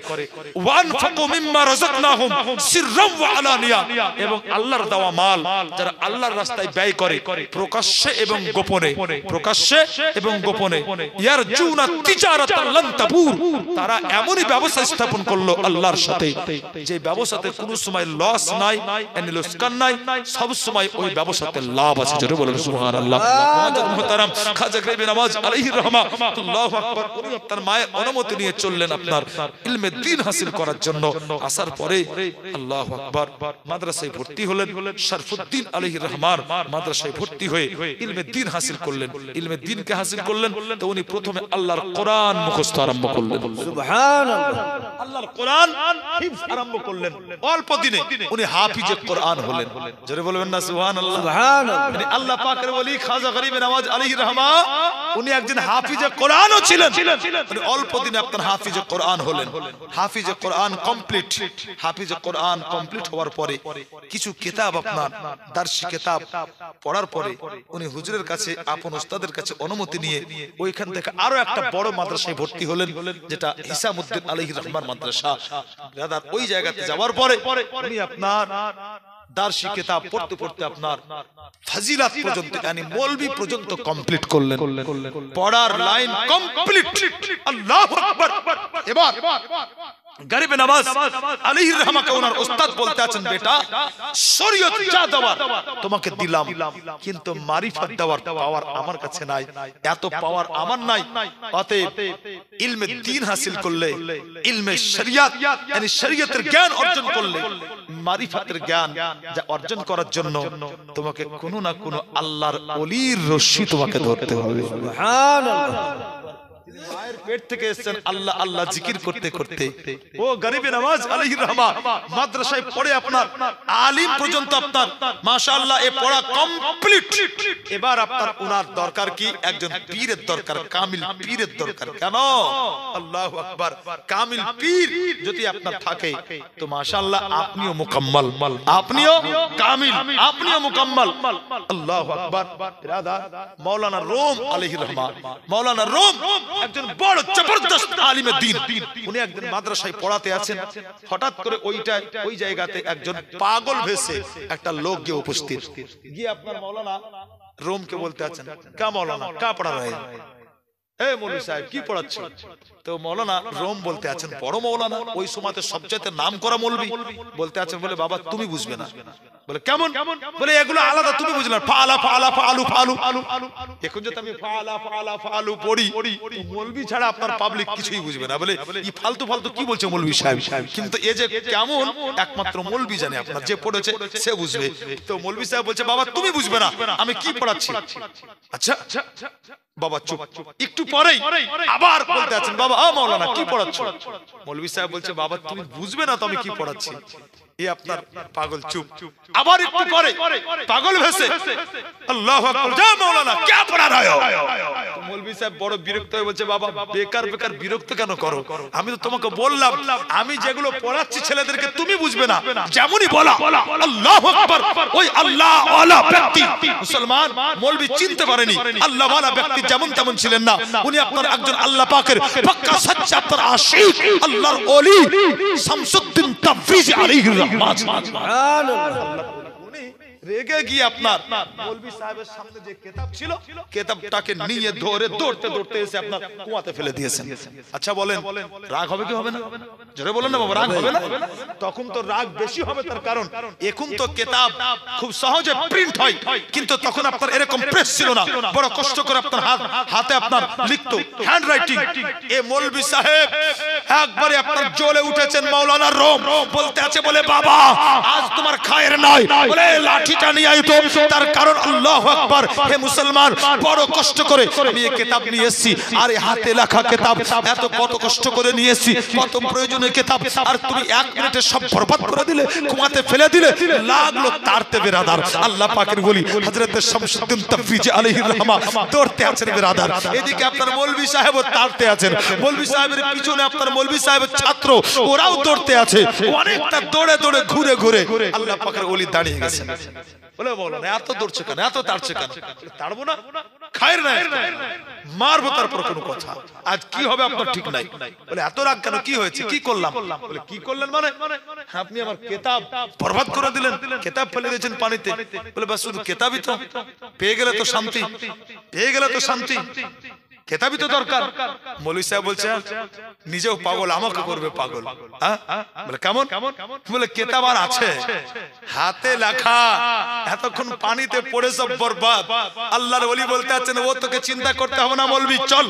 A: ওয়া আনফাকু মিম্মা রাযাকনাহুম সিররাম ওয়া আলানিয়া, এবং আল্লাহর দেওয়া মাল যারা আল্লাহর রাস্তায় ব্যয় করে প্রকাশ্যে এবং গোপনে, প্রকাশ্যে এবং গোপনে, ইয়ারজুনা তিজারাতান লান তাবুর, তারা এমনই ব্যবসা স্থাপন করলো আল্লাহর সাথে যে ব্যবসাতে কোনো সময় লস নাই, এনি লোকসান নাই, সব সময় ওই ব্যবসাতে লাভ আছে। জোরে বলেন সুবহানাল্লাহ। মুহতারাম খাজা গরিবে নওয়াজ আলাইহির রহমা আল্লাহু আকবার, উনি আপনার মায়ের অনুমতি নিয়ে চললেন আপনার ইলমে দ্বীন হাসিল করার জন্য। আসার পরে আল্লাহু আকবার মাদ্রাসায় ভর্তি হলেন। শরফুদ্দীন আলাইহির রহমান মাদ্রাসায় ভর্তি হয়ে ইলমে দ্বীন হাসিল করলেন। ইলমে দ্বীনকে হাসিল করলেন তো উনি প্রথমে আল্লাহর কোরআন মুখস্থ আরম্ভ করলেন।
B: সুবহানাল্লাহ।
A: আল্লাহর কোরআন হিফজ আরম্ভ করলেন। অল্প দিনে উনি হাফিজে কোরআন হলেন। জোরে বলবেন না সুবহানাল্লাহ।
B: সুবহানাল্লাহ।
A: মানে আল্লাহ পাকের ওলি খাজা গরিবে নওয়াজ আলাইহির রহমা উনি একজন হাফিজে কোরআনও ছিলেন। মানে অল্প দিনে আপনার হাফিজে কোরআন হলেন। হাফিজে কোরআন কমপ্লিট। হাফিজে কোরআন কমপ্লিট হওয়ার পরে কিছু কিতাব আপনার দার্শি কিতাব পড়ার পরে উনি হুজুরের কাছে আপন ওস্তাদের কাছে অনুমতি নিয়ে ওইখান থেকে আরো একটা বড় মাদ্রাসায় ভর্তি হলেন, যেটা হিসামউদ্দিন আলাইহির রহমান মাদ্রাসা। ব্রাদার ওই জায়গাতে যাওয়ার পরে উনি আপনার দার্শি কিতাব পড়তে পড়তে আপনার ফজিলত পর্যন্ত মানে মৌলভী পর্যন্ত কমপ্লিট করলেন। পড়ার লাইন কমপ্লিট। আল্লাহু আকবার। এবার গরিবে নওয়াজ আলাইহির রহমাকে ওনার উস্তাদ বলতে আছেন, বেটা শরীয়ত যা দেওয়ার তোমাকে দিলাম, কিন্তু মারিফত দেওয়ার পাওয়ার আমার কাছে নাই, এত পাওয়ার আমার নাই। অতএব ইলমে দ্বীন হাসিল করলে, ইলমে শরিয়ত মানে শরীয়তের জ্ঞান অর্জন করলে, মারিফতের জ্ঞান যা অর্জন করার জন্য তোমাকে কোনো না কোনো আল্লাহর ওলির রশি তোমাকে ধরতে হবে।
B: সুবহানাল্লাহ।
A: মায়ের পেট থেকে এসেছেন আল্লাহ আল্লাহ জিকির করতে করতে। ও গরিবে নওয়াজ আলাইহির রহমা মাদ্রাসায় পড়ে আপনার আলিম পর্যন্ত আপনার মাশাআল্লাহ এ পড়া কমপ্লিট। এবার আপনার ওনার দরকার কি? একজন পীরের দরকার, কামিল পীরের দরকার। কেন? আল্লাহু আকবার। কামিল পীর যদি আপনার থাকে তো মাশাআল্লাহ আপনিও মুকাম্মাল, আপনিও কামিল, আপনিও মুকাম্মাল। আল্লাহু আকবার। বিরাদার মাওলানা রুম আলাইহির রহমা, মাওলানা রুম একজন বড় জবরদস্ত আলিমে দ্বীন। উনি একদিন মাদ্রাসায় পড়াতে আছেন, হঠাৎ করে ওই জায়গাতে একজন পাগল ভেসে একটা লোক গিয়ে উপস্থিত, গিয়ে আপনার মাওলানা রুমকে বলতে আছেন, কা মাওলানা কা পড়া রহে? এ মৌলভী সাহেব কি পড়াচ্ছ? তো মাওলানা রোম বলতে আছেন, বড় মাওলানা ওই সময়তে সবচেয়ে নাম করা মৌলভী, বলতে আছেন, বলে বাবা তুমি বুঝবে না, বলে কেমন? বলে এগুলো আলাদা, তুমি বুঝলে না। ফালা ফালা ফালু ফালু। এখন যদি আমি ফালা ফালা ফালু পড়ি, মৌলবি ছাড়া আপনার পাবলিক কিছুই বুঝবে না। বলে এই ফালতু ফালতু কি বলছে মৌলবি সাহেব, কিন্তু এই যে কেমন একমাত্র মৌলবি জানে, আপনার যে পড়েছে সে বুঝবে। তো মৌলবি সাহেব বলছে বাবা তুমি বুঝবে না, আমি কি পড়াচ্ছি। আচ্ছা বাবা চুপ। একটু পরেই আবার বলতে আছেন বাবা মাওলানা কি পড়াচ্ছ। মৌলবি সাহেব বলছে বাবা তুমি বুঝবে না তো আমি কি পড়াচ্ছি। এই আপনার পাগল চুপ। আবার একটু পরে পাগল ভেসে আল্লাহু আকবার, যা মাওলানা কি পড়া রহে হো। মৌলবি সাহেব বড় বিরক্ত হয়ে বলছে বাবা বেকার বেকার বিরক্ত কেন করো, আমি তো তোমাকে বললাম আমি যেগুলো পড়াচ্ছি ছেলেদেরকে তুমি বুঝবে না। যেমনই বলা আল্লাহু আকবার, ওই আল্লাহ ওয়ালা ব্যক্তি মুসলমান মৌলবি চিনতে পারেনি। আল্লাহ ওয়ালা ব্যক্তি যেমন তেমন ছিলেন না, উনি আপনার একজন আল্লাহ পাকের পাক্কা সচ্চা আপনার আশিক আল্লাহর ওলি শামসুদ্দিন তাবরিজি আলাইহির রহমাত। সুবহানাল্লাহ। রেগে গিয়ে আপনার মৌলবি সাহেবের সামনে যে কিতাব ছিল কিতাবটাকে নিয়ে ধরে দৌড়তে দৌড়তে এসে আপনার কুয়াতে ফেলে দিয়েছেন। আচ্ছা বলেন রাগ হবে কি হবে না? জোরে বলেন না বাবা, রাগ হবে না? তখন তো রাগ বেশি হবে, তার কারণ এখন তো কিতাব খুব সহজে প্রিন্ট হয়, কিন্তু তখন আপনার এরকম প্রেস ছিল না, বড় কষ্ট করে আপনার হাতে আপনার লিখতো, হ্যান্ড রাইটিং। এই মৌলবি সাহেব একবারে আপনার জ্বলে উঠেছেন মাওলানার রোম, বলতে আছে বলে বাবা আজ তোমার খায়ের নাই, বলে লাঠিটা নিয়ে আইতো। তার কারণ আল্লাহু আকবার, হে মুসলমান বড় কষ্ট করে আমি এই কিতাব নিয়ে এসেছি, আর এই হাতে লেখা কিতাব এত কত কষ্ট করে নিয়ে এসেছি, কত প্রয়োজনীয় কিতাব, আর তুমি এক মিনিটে সব বরবাদ করে দিলে, কুয়াতে ফেলে দিলে। লাগলো তারতে বেরাদার আল্লাহ পাকের বলি হযরত শামসুদ্দিন তাবরিজি আলাইহির রহমাত দৌড়তে আছেন বেরাদার। এদিকে আপনার মৌলবি সাহেবও তারতে আছেন, মৌলবি সাহেবের পিছনে আপনার মৌলবি সাহেবের ছাত্র ওরাও দৌড়তে আছে, অনেকটা দৌড়ে দৌড়ে ঘুরে ঘুরে আল্লাহ পাকের ওলি দাঁড়িয়ে গেছেন। বলে বলো না এত দৌড়ছে কেন, এত তাড়ছে কেন? তাড়বো না, খায়ের নাই, মারবো তারপর কোনো কথা। আজ কি হবে আপনার ঠিক নাই। বলে এত রাগ কেন, কি হয়েছে, কি করলাম? বলে কি করলেন মানে আপনি আমার কিতাব বরবাদ করে দিলেন, কিতাব ফেলে দিয়েছেন পানিতে। বলে বাস শুধু কিতাবই তো, পেয়ে গেলে তো শান্তি, পেয়ে গেলে তো শান্তি, কিতাবই তো দরকার। মৌলবি সাহেব বলছে নিজেও পাগল আমাকে করবে পাগল। বলে কেমন? বলে কিতাব আর আছে হাতে লেখা, এতক্ষণ পানিতে পড়ে সব বরবাদ। আল্লাহর ওলি বলতে আছেন ও তোকে চিন্তা করতে হবে না মৌলবি, চল।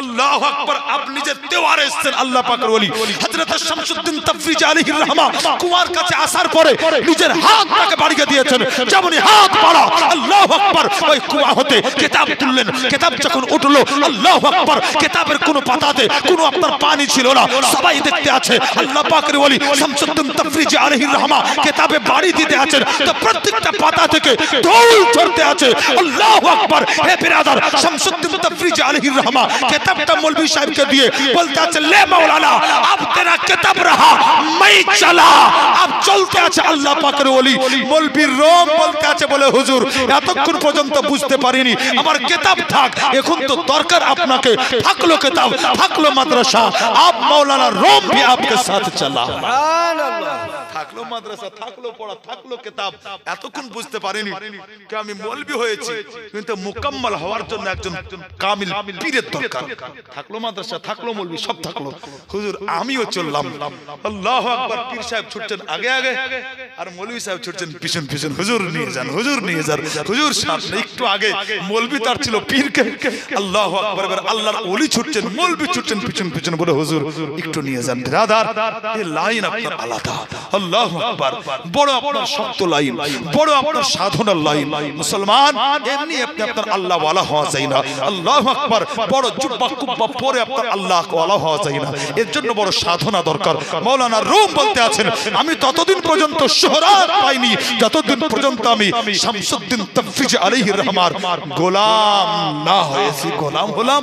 A: আল্লাহু আকবার, আপনি যে তেওয়ারে এসেছেন আল্লাহ পাকের ওলি হযরত শামসুদ্দিন তাবরিজি আলাইহির রহমাত কুয়ার কাছে আসার পরে নিজের হাতটাকে বাড়িয়ে দিয়েছেন। যেমনই হাত বাড়া আল্লাহু আকবার, ওই কুয়া হতে কিতাব তুললেন। কিতাব যখন উঠলো আল্লাহু আকবার, কিতাবের কোনো পাতাতে কোনো আপনার পানি ছিল না, সবাই দেখতে আছে আল্লাহ পাকের ওলি শামসুদ্দিন তাবরিজি আলাইহির রহমাত কিতাবে বাড়ি দিতে আছেন, তো প্রত্যেকটা পাতা থেকে ঢোল ঝরতে আছে। আল্লাহু আকবার। হে বিরাদার, শামসুদ্দিন তাবরিজি আলাইহির রহমাত কিতাবটা মৌলবি সাহেবকে দিয়ে বলতে আছে লে মাওলানা अब तेरा किताब रहा मैं चला। अब চলতে আছে আল্লাহ পাকের ওলি মৌলবীর রোম বলতে আছে বলে হুজুর এতক্ষণ পর্যন্ত বুঝতে পারিনি আমার কিতাব থাক, এখন তো দরকার আপনাকে, থাকলো কিতাব থাকলো মাদ্রাসা, आप मौलाना रोम भी आपके साथ चला।
B: সুবহানাল্লাহ।
A: থাকলো মাদ্রাসা, থাকলো পড়া, থাকলো কিতাব, এতক্ষণ বুঝতে পারিনি যে আমি মৌলবি হয়েছি, কিন্তু মুকাম্মাল হওয়ার জন্য একজন কামিল পীরের দরকার। থাকলো মাদ্রাসা, থাকলো মৌলবি, সব থাকলো, হুজুর আমিও চললাম। আল্লাহু আকবার। পীর সাহেব ছুটছেন আগে আগে, আর মৌলবি সাহেব ছুটছেন পিছন পিছন, হুজুর নিয়ে যান, হুজুর নিয়ে যান, হুজুর সামনে একটু আগে। মৌলবি তার ছিল পীরকে। আল্লাহু আকবার। এবার আল্লাহর ওলি ছুটছেন, মৌলবি ছুটছেন পিছন পিছন, বলে হুজুর একটু নিয়ে যান ব্রাদার, এই লাইন আপনার আলাদা। আল্লাহু আকবার। বড় আপনার শক্ত লাইন, বড় আপনার সাধনার লাইন। মুসলমান এমনি আপনি আপনার আল্লাহ ওয়ালা হওয়া যায় না। আল্লাহু আকবার। বড় জুব্বা কুব্বা পরে আপনার আল্লাহ ওয়ালা হওয়া যায় না, এর জন্য বড় সাধনা দরকার। মাওলানা রুম বলতে আছেন আমি ততদিন পর্যন্ত শোহরত পাইনি যতদিন পর্যন্ত আমি শামসুদ্দিন তাবরিজি আলাইহির রহমাত গোলাম না হয়েছি। গোলাম হলাম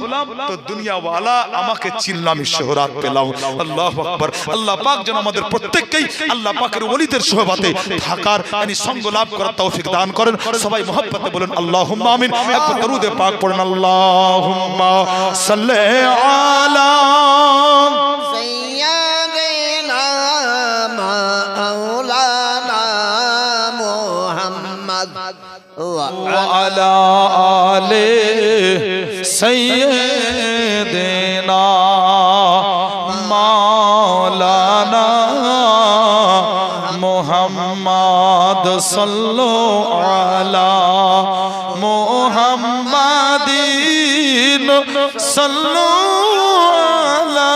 A: তো দুনিয়া ওয়ালা আমাকে চিনলাম, আমি শোহরত পেলাম। আল্লাহু আকবার। আল্লাহ পাক যেন আমাদের প্রত্যেককেই আল্লাহ পাকের ওলিদের সোহবতে থাকার yani সঙ্গ লাভ করার তৌফিক দান করেন। সবাই মহব্বতে বলেন আল্লাহুম্মা আমিন। একবার দরুদে পাক পড়েন আল্লাহুম্মা সাল্লি আলা
B: সাইয়্যিদিনা মাওলানা মুহাম্মদ ওয়া
A: আলা আলি সাইয়্যিদিনা মাওলানা মুহাম্মদ সাল্লু আলা মুহাম্মাদিন সাল্লু আলা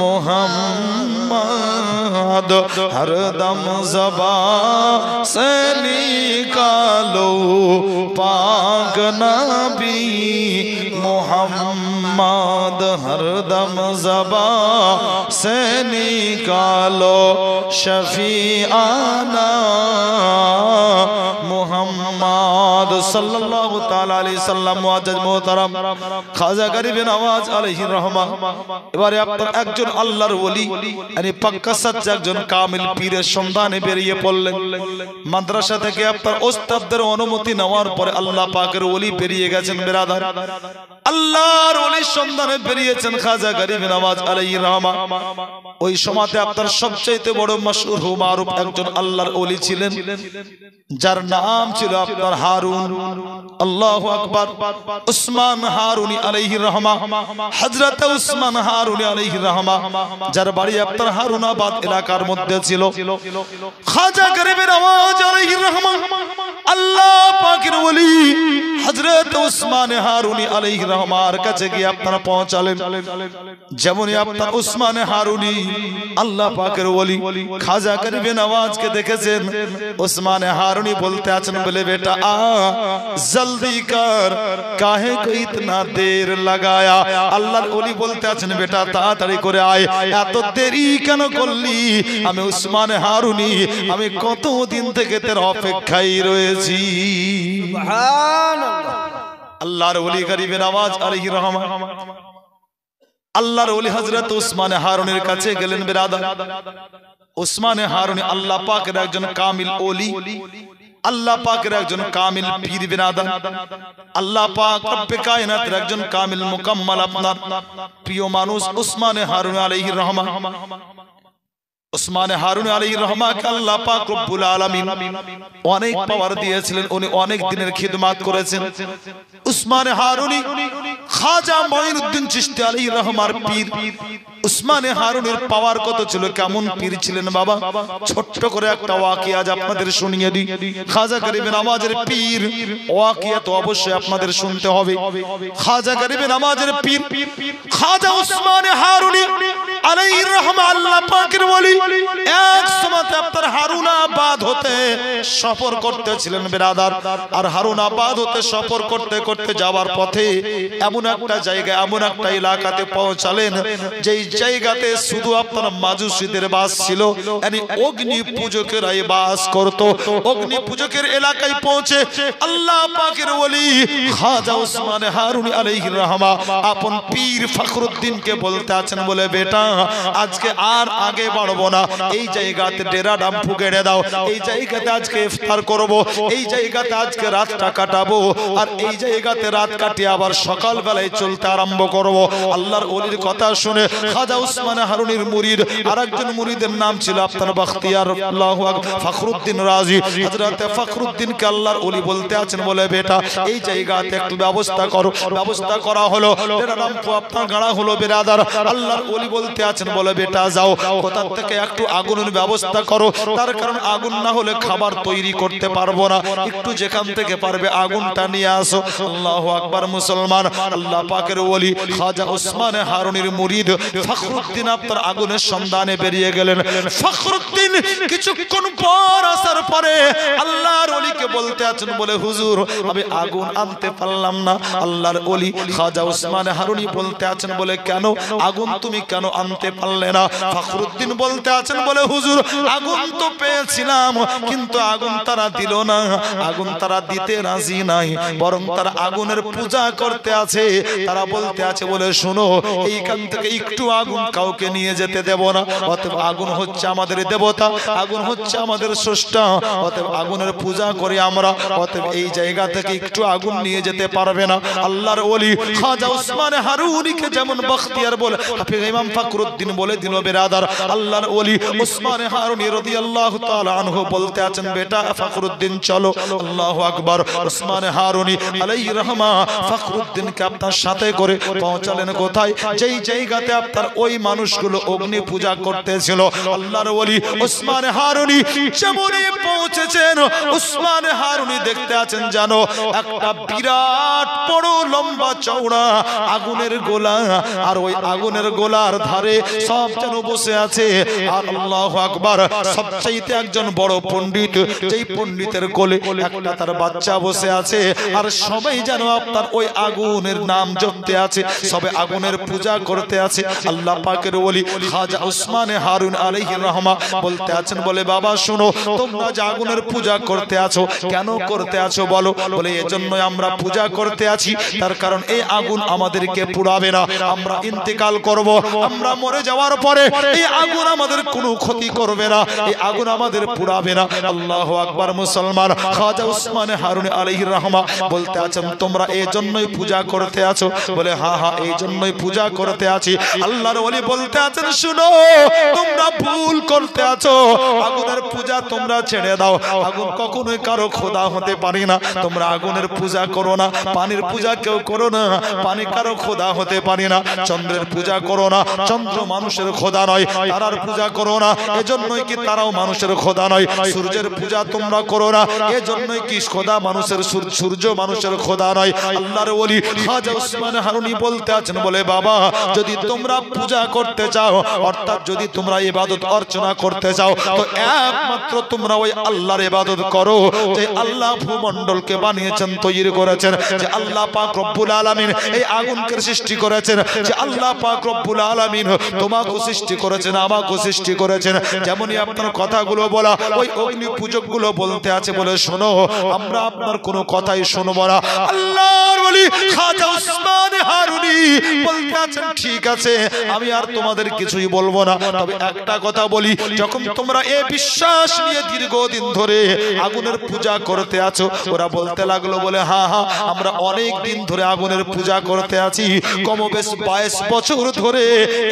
A: মুহাম্মাদ হরদম ज़बान से निकालो पाक नबी मुहम्मद हरदम ज़बान से निकालो शफीआना मुहम्मद सल्लल्लाहु ताला अलैहि वसल्लम मुअज्जज मोहतरम खाजा गरीब नवाज अलैहि रहमा এবারে আপনার একজন আল্লাহর ওলি মানে পাক্কা সচ্চা একজন কামিল পীরের সন্ধানে বেরিয়ে পড়লেন মাদ্রাসা থেকে আপনার ওস্তাদদের অনুমতি নেওয়ার পরে আল্লাহ পাকের ওলি বেরিয়ে গেছেন বিরাদার আল্লাহর ওলির সন্ধানে বেরিয়েছেন খাজা গরিব নওয়াজ আলাইহির রহমা ওই সময়তে আপনার সবচেয়ে বড় মশহুর ও মারুফ একজন আল্লাহর ওলি ছিলেন যার নাম ছিল আপনার হারুন আল্লাহু আকবার উসমান হারুনি আলাইহির রহমা হযরত উসমান হারুনি আলাইহির রহমা যার বাড়ি আপনার হারুনাবাদ এলাকার মধ্যে ছিল খাজা গরিব নওয়াজ আলাইহির রহমা আল্লাহ পাকের ওলি হযরত উসমান হারুনি আলাইহির রহমার কাছে গিয়ে আপনারা পৌঁছালেন যেমনই আপনার উসমান হারুনি আল্লাহ পাকের ওলি খাজা গরিব নওয়াজকে দেখেছেন উসমান হারুনি বলতে আছেন বলে বেটা आ जल्दी कर काहे को इतना देर लगाया আল্লাহর ওলি বলতে আছেন বেটা তাড়াতাড়ি করে আয় এত দেরি কেন করলি আমি উসমান হারুনি আমি কতদিন থেকে তোর অপেক্ষায় রয়েছি
B: সুবহানাল্লাহ
A: আল্লাহর ওলি গরিব নওয়াজ আলাইহির রহমা আল্লাহর ওলি হযরত উসমান হারুনের কাছে গেলেন বিরাদার উসমান হারুনি আল্লাহ পাকের একজন কামিল ওলি আল্লাহ পাকের একজন কামিল পীর বিরাদার আল্লাহ পাক রব্বে কায়নাতের একজন কামিল মুকাম্মাল আপনার প্রিয় মানুষ উসমান হারুন আলাইহির রহমা উসমান হারুন আলাইহির রহমাকে আল্লাহ পাক রব্বুল আলামিন অনেক পাওয়ার দিয়েছিলেন উনি অনেক দিনের খিদমত করেছেন উসমান হারুনি খাজা মঈনুদ্দিন চিশতি আলাইহির রহমার পীর উসমান হারুনের পাওয়ার কত ছিল কেমন পীর ছিলেন বাবা ছোট্ট করে একটা ওয়াকিয়া আজ আপনাদের শুনিয়ে দিই খাজা গরিব নওয়াজের পীর ওয়াকিয়া তো অবশ্যই আপনাদের শুনতে হবে খাজা গরিব নওয়াজের পীর খাজা উসমান হারুনি আলাইহির রহমা আল্লাহ পাকের ওলি এক সময় আপনার হারুনাবাদ হতে সফর করতেছিলেন বিরাদার আর হারুনাবাদ হতে সফর করতে করতে যাওয়ার পথে এমন একটা জায়গায় এমন একটা এলাকাতে পৌঁছালেন যেই জায়গাতে শুধু আপনার মাজুসীদের বাস ছিল মানে অগ্নি পূজকেরাই বাস করত অগ্নি পূজকের এলাকায় পৌঁছে আল্লাহ পাকের ওলি খাজা উসমান হারুনি আলাইহির রহমা আপন পীর ফখরুদ্দিনকে বলতে আছেন বলে বেটা আজকে আর আগে বাড়বো না এই জায়গাতে ডেরা ডাম্পু গেড়ে দাও এই জায়গাতে আজকে ইফতার করব এই জায়গাতে আজকে রাতটা কাটাবো আর এই জায়গাতে রাত কাটিয়ে আবার সকাল বেলায় চলতে আরম্ভ করব আল্লাহর ওলির কথা শুনে খাজা উসমান হারুনির মুরিদ আরেকজন মুরিদের নাম ছিল আপনার বখতিয়ার আল্লাহু আকবার ফখরুদ্দিন রাজি হযরত ফখরুদ্দিনকে আল্লাহর ওলি বলতে আছেন বলে বেটা এই জায়গাতে একটু ব্যবস্থা করো ব্যবস্থা করা হলো ডেরা ডাম্পু আপনার গাড়া হলো বিরাদার আল্লাহর ওলি বলতে আছেন বলে বেটা যাও কোথা থেকে একটু আগুনের ব্যবস্থা করো তার কারণ আগুন না হলে খাবার তৈরি করতে পারবো না একটু যেখান থেকে পারবে আগুনটা নিয়ে আসো আল্লাহু আকবার মুসলমান আল্লাহ পাকের ওলি খাজা উসমান হারুনির মুরিদ ফখরুদ্দিন আপনার আগুনের সন্ধানে বেরিয়ে গেলেন ফখরুদ্দিন কিছুক্ষণ পর আসার পরে আল্লাহর ওলিকে বলতে আছেন বলে হুজুর আমি আগুন আনতে পারলাম না আল্লাহর ওলি খাজা উসমান হারুনি বলতে আছেন বলে কেন আগুন তুমি কেন আনতে পারলে না ফখরুদ্দিন বলতে আছেন বলে হুজুর আগুন তো পেয়েছিলাম কিন্তু আগুন তারা দিল না আগুন তারা দিতে রাজি নাই বরং তারা আগুনের পূজা করতে আছে তারা বলতে আছে বলে শোনো এইখান থেকে একটু আগুন কাউকে নিয়ে যেতে দেব না অতএব আগুন হচ্ছে আমাদের দেবতা আগুন হচ্ছে আমাদের স্রষ্টা অতএব আগুনের পূজা করি আমরা অতএব এই জায়গা থেকে একটু আগুন নিয়ে যেতে পারবে না আল্লাহর ওলি খাজা উসমান হারুনিকে যেমন বখতিয়ার বলে হাফেজ ইমাম ফখরুদ্দিন ফখরুদ্দিন বলে দিল বেরাদার আল্লাহর ওলি উসমান হারুনি রাদিয়াল্লাহু তাআলা আনহু বলতে আছেন বেটা ফখরুদ্দিন চলো আল্লাহু আকবার উসমান হারুনি আলাইহি রহমা ফখরুদ্দিনকে আপনার সাথে করে পৌঁছালেন কোথায় যেই জায়গাতে আপনার ওই মানুষগুলো অগ্নি পূজা করতেছিল আল্লাহর ওলি উসমান হারুনি যেমনই পৌঁছেছেন উসমান হারুনি দেখতে আছেন জানো একটা বিরাট বড় লম্বা চওড়া আগুনের গোলা আর ওই আগুনের গোলার ধারে সব যেন বসে আছে আর আল্লাহু আকবার সবচাইতে একজন বড় পণ্ডিত যেই পণ্ডিতের কোলে একটা তার বাচ্চা বসে আছে আর সবাই যেন আপনার ওই আগুনের নাম জপতে আছে সবে আগুনের পূজা করতে আছে আল্লাহ পাকের ওলি খাজা উসমান হারুন আলাইহির রহমা বলতে আছেন বলে বাবা শোনো তোমরা যে আগুনের পূজা করতে আছো কেন করতে আছো বলো বলে এজন্যই আমরা পূজা করতে আছি তার কারণ এই আগুন আমাদেরকে পুড়াবে না আমরা ইন্তেকাল করব আমরা মরে যাওয়ার পরে এই আগুন আমাদের কোনো ক্ষতি করবে না এই আগুন আমাদের পুড়াবে না আল্লাহু আকবার মুসলমান খাজা উসমান হারুন আলাইহির রহমা বলতে আছেন তোমরা এই জন্যই পূজা করতে আছো বলে হ্যাঁ হ্যাঁ এই জন্যই পূজা করতে আছি আল্লাহর ওলি বলতে আছেন শুনো তোমরা ভুল করতে আছো আগুনের পূজা তোমরা ছেড়ে দাও আগুন কখনোই কারো খোদা হতে পারে না তোমরা আগুনের পূজা করো না পানির পূজা কেউ করো না পানি কারো খোদা হতে পারে না চন্দ্রের পূজা করো না চন্দ্র মানুষের খোদা নয় তারার পূজা করো না এজন্যই কি তারাও মানুষের খোদা নয় সূর্যের পূজা তোমরা করো না এজন্যই কি খোদা মানুষের সূর্য মানুষের খোদা নয় আল্লাহর ওলি খাজা উসমান হারুনি বলতে আছেন বলে বাবা যদি তোমরা পূজা করতে চাও অর্থাৎ যদি তোমরা ইবাদত অর্চনা করতে চাও তো একমাত্র তোমরা ওই আল্লাহর ইবাদত করো যে আল্লাহ ভূমণ্ডলকে বানিয়েছেন তৈরি করেছেন যে আল্লাহ পাক রব্বুল আলামিন এই আগুনকে সৃষ্টি করেছেন যে আল্লাহ পাক রব্বুল আলামিন তোমাকে সৃষ্টি করেছেন আমাকে সৃষ্টি করেছেন যেমনই আপনার কথাগুলো বলা ওই অগ্নি পূজকগুলো বলতে আছে বলে শোনো আমরা আপনার কোনো কথাই শুনবো না আল্লাহর ওলি খাজা উসমান হারুনি বলতে আছেন ঠিক আছে আমি আর তোমাদের কিছুই বলবো না তবে একটা কথা বলি যখন তোমরা এই বিশ্বাস নিয়ে দীর্ঘদিন ধরে আগুনের পূজা করতে আছো ওরা বলতে লাগলো বলে হ্যাঁ হ্যাঁ আমরা অনেক দিন ধরে আগুনের পূজা করতে আছি কমবেশ 22 বছর ধরে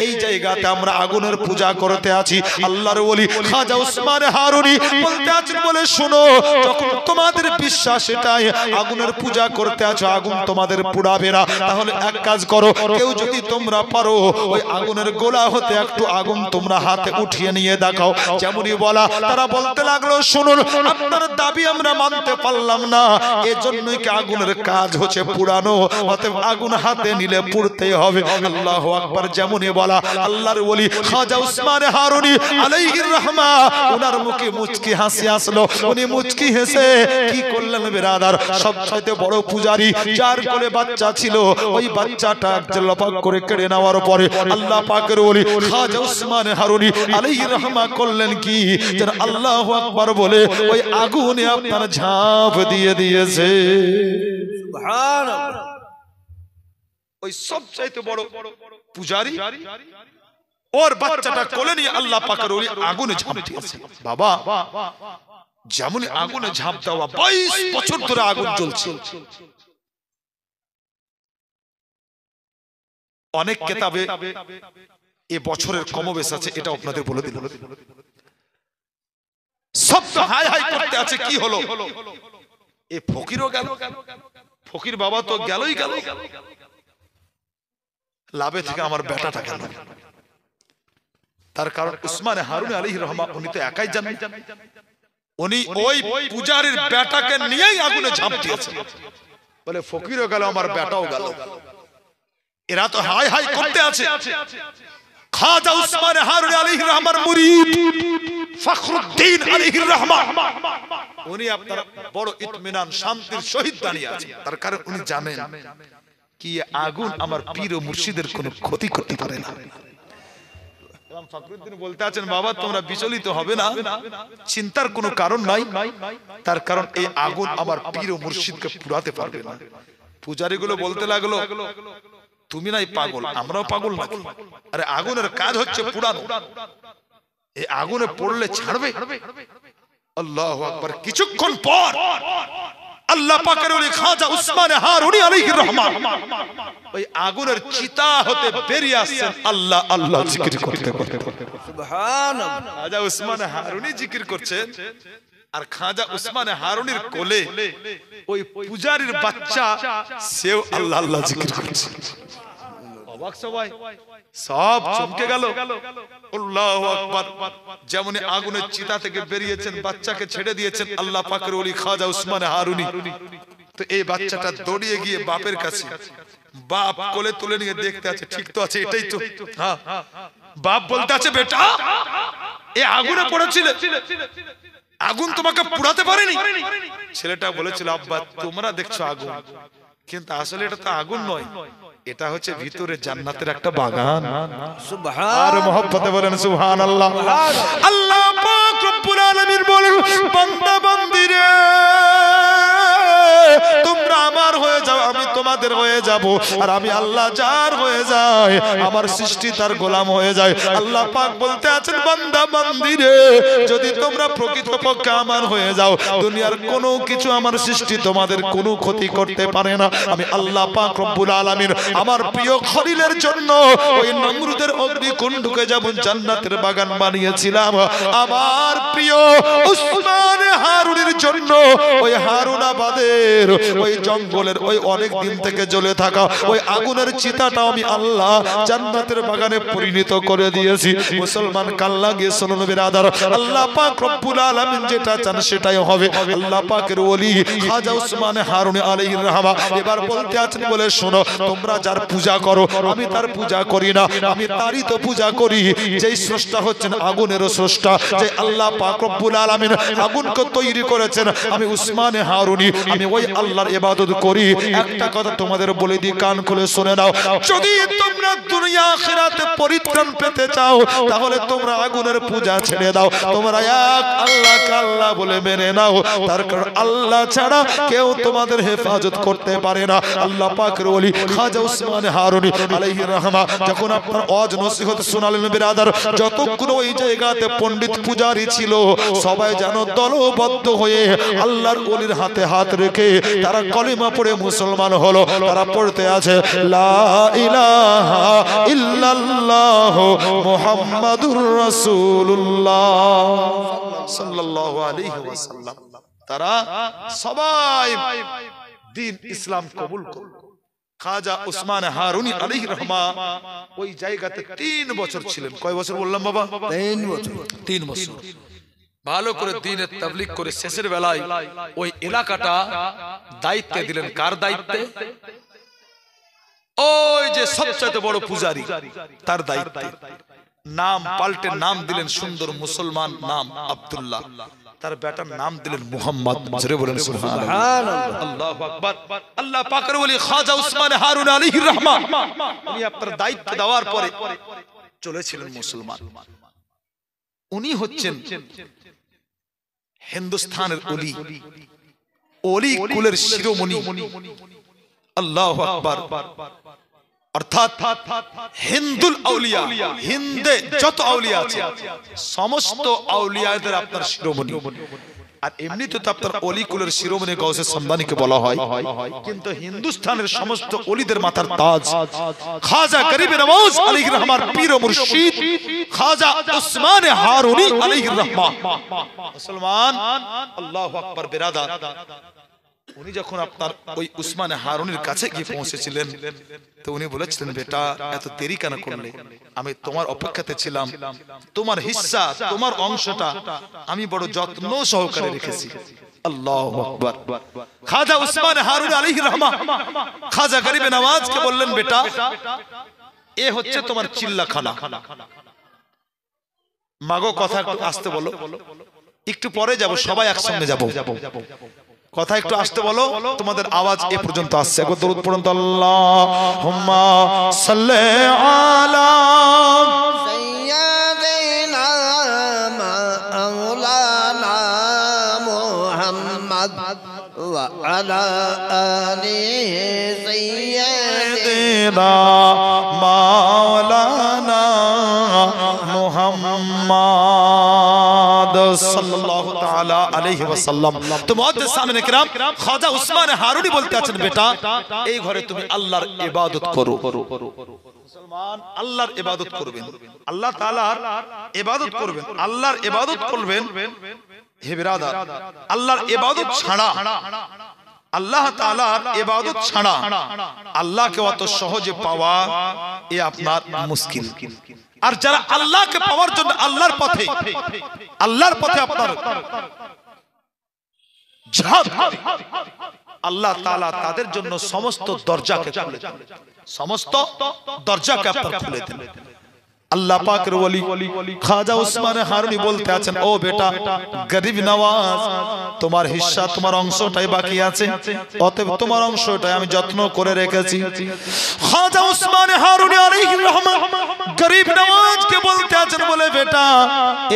A: এই জায়গাতে আমরা আগুনের পূজা করতে আছি আল্লাহর ওলি খাজা উসমান হারুনি বলতে আছেন বলে শোনো যখন তোমাদের বিশ্বাস এটাই আগুনের পূজা করতে আছো আগুন তোমাদের পুড়াবে না তাহলে এক কাজ করো কেউ যদি তোমরা পারো ওই আগুনের গোলা হতে একটু আগুন তোমরা হাতে উঠিয়ে নিয়ে দেখাও যেমনই বলা তারা বলতে লাগলো শুনুন আপনার দাবি আমরা মানতে পারলাম না এজন্যই কি আগুনের কাজ হচ্ছে পুড়ানো অতএব আগুন হাতে নিলে পুড়তেই হবে আল্লাহু আকবার যেমনই বলা আল্লাহর ওলি খাজা উসমান হারুনি আলাইহির রহমা ওনার মুখে মুচকি হাসি আসলো উনি মুচকি হেসে কি করলেন বেরাদার সবচাইতে বড় পূজারী যার কোলে বাচ্চা ছিল ওই বাচ্চাটা লপাক করে কেড়ে নেওয়ার পরে আল্লাহ পাকের ওলি খাজা উসমান হারুনি আলাইহির রহমা করলেন কি যেন আল্লাহু আকবার বলে ওই আগুনে আপনার ঝাঁপ দিয়ে দিয়েছে
B: সুবহানাল্লাহ
A: ওই সবচাইতে বড় পূজারী ওর বাচ্চাটা কোলে নিয়ে আল্লাহ পাকের ওলি আগুনে ঝাঁপ দিয়েছে বাবা যেমন আগুনে ঝাঁপ দেওয়া 22 বছর ধরে আগুন জ্বলছে অনেক কিতাবে এই বছরের কমবেশ আছে এটা আপনাদের বলে দিলাম সব তো হাই হাই করতে আছে কি হলো এই ফকিরও গেল ফকির বাবা তো গেলই গেল লাভে থেকে আমার বেটাটা গেল তার কারণ উসমান হারুন আলাইহির রহমা উনি তো একাই জানেন উনি ওই পূজারীর বেটাকে নিয়েই আগুনে ঝাঁপ দিয়েছে বলে ফকিরও গেল আমার বেটাও গেল এরা তো হাই হাই করতে আছে খাজা উসমান হারুন আলাইহির রহমার মুরিদ ফখরুদ্দিন আলাইহির রহমা উনি আপনার বড় ইতমিনান শান্তির সহিত দাঁড়িয়ে আছেন তার কারণ উনি জানেন কি আগুন আমার পীর ও মুর্শিদের কোনো ক্ষতি করতে পারে না ইমাম ফখরুদ্দিন বলতে আছেন বাবা তোমরা বিচলিত হবে না চিন্তার কোনো কারণ নাই তার কারণ এই আগুন আমার পীর ও মুর্শিদকে পুরাতে পারবে না পূজারীগুলো বলতে লাগলো তুমি নাই পাগল আমরাও পাগল নাকি আরে আগুনের কাজ হচ্ছে পুরানো এই আগুনে পড়লে ছাড়বে আল্লাহু আকবার কিছুক্ষণ পর আল্লাহ পাকের ওলি খাজা উসমান হারুনি আলাইহির রহমান ওই আগুনের চিতা হতে বেরিয়ে আসছেন আল্লাহ আল্লাহ জিকির করতে করতে।
B: সুবহানাল্লাহ।
A: খাজা উসমান হারুনি জিকির করছেন আর খাজা উসমান হারুনির কোলে ওই পূজারীর বাচ্চা সেও আল্লাহ আল্লাহ জিকির করছে। অবাক সবাই, সব চমকে গেল। আল্লাহু আকবার। যেমন আগুনের চিতা থেকে বেরিয়েছেন, বাচ্চাকে ছেড়ে দিয়েছেন আল্লাহ পাকের ওলি খাজা উসমান হারুনি। তো এই বাচ্চাটা দৌড়িয়ে গিয়ে বাপের কাছে, বাপ কোলে তুলে নিয়ে দেখতে আছে ঠিক তো আছে, এটাই তো। হ্যাঁ, বাপ বলতে আছে বেটা এই আগুনে পড়েছিল, আগুন তোমাকে পুড়াতে পারেনি? ছেলেটা বলেছিল আব্বা তোমরা দেখছো আগুন, কিন্তু আসলে এটা তো আগুন নয়, এটা হচ্ছে ভিতরে জান্নাতের একটা বাগান।
B: সুবহান।
A: আর মহব্বতে বলেন সুবহানাল্লাহ। আল্লাহ পাক রব্বুল আলামিন বলেন বান্দা বান্দিরে তোমরা আমার হয়ে যাও, আমি তোমাদের হয়ে যাব। আর আমি আল্লাহ যার হয়ে যায়, আমার সৃষ্টি তার গোলাম হয়ে যায়। আল্লাহ পাক বলতে আছেন বান্দা বান্দিরে যদি তোমরা প্রকৃতপক্ষে আমার হয়ে যাও, দুনিয়ার কোনো কিছু আমার সৃষ্টি তোমাদের কোনো ক্ষতি করতে পারে না। আমি আল্লাহ পাক রব্বুল আলামিন আমার প্রিয় খলিলের জন্য ওই নমরুদের অগ্নিকুণ্ডকে যেমন জান্নাতের বাগান বানিয়েছিলাম, আমার প্রিয় উসমান হারুনের জন্য ওই হারুনাবাদের ওই জঙ্গলের ওই অনেক দিন থেকে জ্বলে থাকা ওই আগুনের চিতাটা আমি আল্লাহ জান্নাতের বাগানে পরিণত করে দিয়েছি। মুসলমান কাল্লা গিয়ে শুনুন বিরাদার, আল্লাহ পাক রব্বুল আলামিন যেটা চান সেটাই হবে। আল্লাহ পাকের ওলি খাজা উসমান হারুনি আলাইহির রহমান এবার বলতে আছেন বলে শোনো, তোমরা যার পূজা করো আমি তার পূজা করি না, আমি তারই তো পূজা করি যেই স্রষ্টা হচ্ছেন আগুনেরও স্রষ্টা, যে আল্লাহ পাক রব্বুল আলামিন আগুনকে তৈরি করেছেন। আমি উসমান হারুনি আমি ওই আল্লাহর ইবাদত করি। একটা কথা তোমাদের বলে দিই, কান খুলে শুনে নাও, যদি তোমরা দুনিয়া আখিরাতে পরিত্রাণ পেতে চাও তাহলে তোমরা আগুনের পূজা ছেড়ে দাও, তোমরা এক আল্লাহকে আল্লাহ বলে মেনে নাও। তার কারণ আল্লাহ ছাড়া কেউ তোমাদের হেফাজত করতে পারে না। আল্লাহ পাকের ওলি খাজা উসমান হারুনি আলাইহির রহমান যখন আপনার ওয়াজ নসিহত শোনালেন বিরাদার, যতক্ষণ ওই জায়গাতে পণ্ডিত পূজারী ছিল সবাই যেন দলবদ্ধ হয়ে আল্লাহর ওলির হাতে হাত রেখে তারা কলিমা পড়ে মুসলমান হলো। তারা পড়তে আছে লা ইলাহা ইল্লাল্লাহ মুহাম্মাদুর রাসূলুল্লাহ সাল্লাল্লাহু আলাইহি ওয়াসাল্লাম। তারা সবাই দ্বীন ইসলাম কবুল করলো। খাজা উসমান হারুনি আলাইহির রহমান ওই জায়গাতে 3 বছর ছিলেন। কয় বছর বললাম বাবা?
B: 3 বছর।
A: 3 বছর ভালো করে দ্বীনের তাবলীগ করে শেষের বেলায় ওই এলাকাটা দায়িত্বে দিলেন। কার দায়িত্বে? ওই যে সবচেয়ে বড় পূজারী তার দায়িত্বে। নাম পাল্টে নাম দিলেন সুন্দর মুসলমান নাম আব্দুল্লাহ, তার বেটার নাম দিলেন মুহাম্মদ। জোরে বলেন সুবহানাল্লাহ। আল্লাহু আকবার। আল্লাহ পাকের ওলি খাজা উসমান হারুনি আলাইহির রহমান উনি আপনার দায়িত্ব দেওয়ার পরে চলেছিলেন মুসলমান। উনি হচ্ছেন হিন্দুস্তানের ওলি, ওলি কুলের শিরোমণি। আল্লাহু আকবার। অর্থাৎ হিন্দুল আউলিয়া, হিন্দে যত আউলিয়া আছে সমস্ত আউলিয়াদের আপনার শিরোমণি। আর এমনিতে তো আপনার ওলি কুলের শিরোমণি গাউসে সামদানিকে বলা হয়, কিন্তু হিন্দুস্তানের সমস্ত ওলিদের মাথার তাজ খাজা গরিবে নওয়াজ আলাইহির রহমান পীর ও মুর্শিদ খাজা উসমান হারুনি আলাইহির রহমান। মুসলমান আল্লাহু আকবার বিরাদার, উনি যখন আপনার ওই উসমান হারুনির কাছে গিয়ে পৌঁছেছিলেন তো উনি বলেছিলেন বেটা এত দেরি কেন করলে? আমি তোমার অপেক্ষাতে ছিলাম, তোমার হিস্সা তোমার অংশটা আমি বড় যত্ন সহকারে রেখেছি। আল্লাহু আকবার। খাজা উসমান হারুনি আলাইহির রহমান খাজা গরিবে নওয়াজকে বললেন বেটা এ হচ্ছে তোমার চিল্লাখানা, মাগো কথা একটু আস্তে বলো, একটু পরে যাব, সবাই একসঙ্গে যাব, কথা একটু আসতে বলো, তোমাদের আওয়াজ এ পর্যন্ত আসছে। একবার দরুদ পড়ুন তো, আল্লাহুম্মা সাল্লি আলা
B: সাইয়্যিদিনা মাওলানা মুহাম্মদ ওয়া আলা আলিহি সাইয়্যিদিনা মাওলানা মুহাম্মদ সাল্লাল্লাহু তাআলা
A: তাআলা আলাইহি ওয়াসাল্লাম। তো মুহাদ্দিসিনে কিরাম খাজা উসমান হারুনি বলতে আছেন, বেটা এই ঘরে তুমি আল্লাহর ইবাদত করো। মুসলমান আল্লাহর ইবাদত করবেন, আল্লাহ তাআলার ইবাদত করবেন, আল্লাহর ইবাদত করবেন। হে বিরাদার, আল্লাহর ইবাদত ছাড়া, আল্লাহ তাআলার ইবাদত ছাড়া আল্লাহকে অত সহজে পাওয়া এ আপনার মুশকিল। আর যারা আল্লাহকে পাওয়ার জন্য আল্লাহর পথে আপনার জিহাদ করে, আল্লাহ তাআলা তাদের জন্য সমস্ত দরজাকে খুলে দেন, সমস্ত দরজাকে আপনার খুলে দেন। আল্লাহ পাকের ওলি খাজা উসমান হারুনি বলতে আছেন, ও বেটা গরিব নওয়াজ, তোমার হিস্সা, তোমার অংশটাই বাকি আছে, অতএব তোমার অংশটাই আমি যত্ন করে রেখেছি। খাজা উসমান হারুনি আলাইহির রহমান গরিব নওয়াজকে বলতে আছেন, বলে বেটা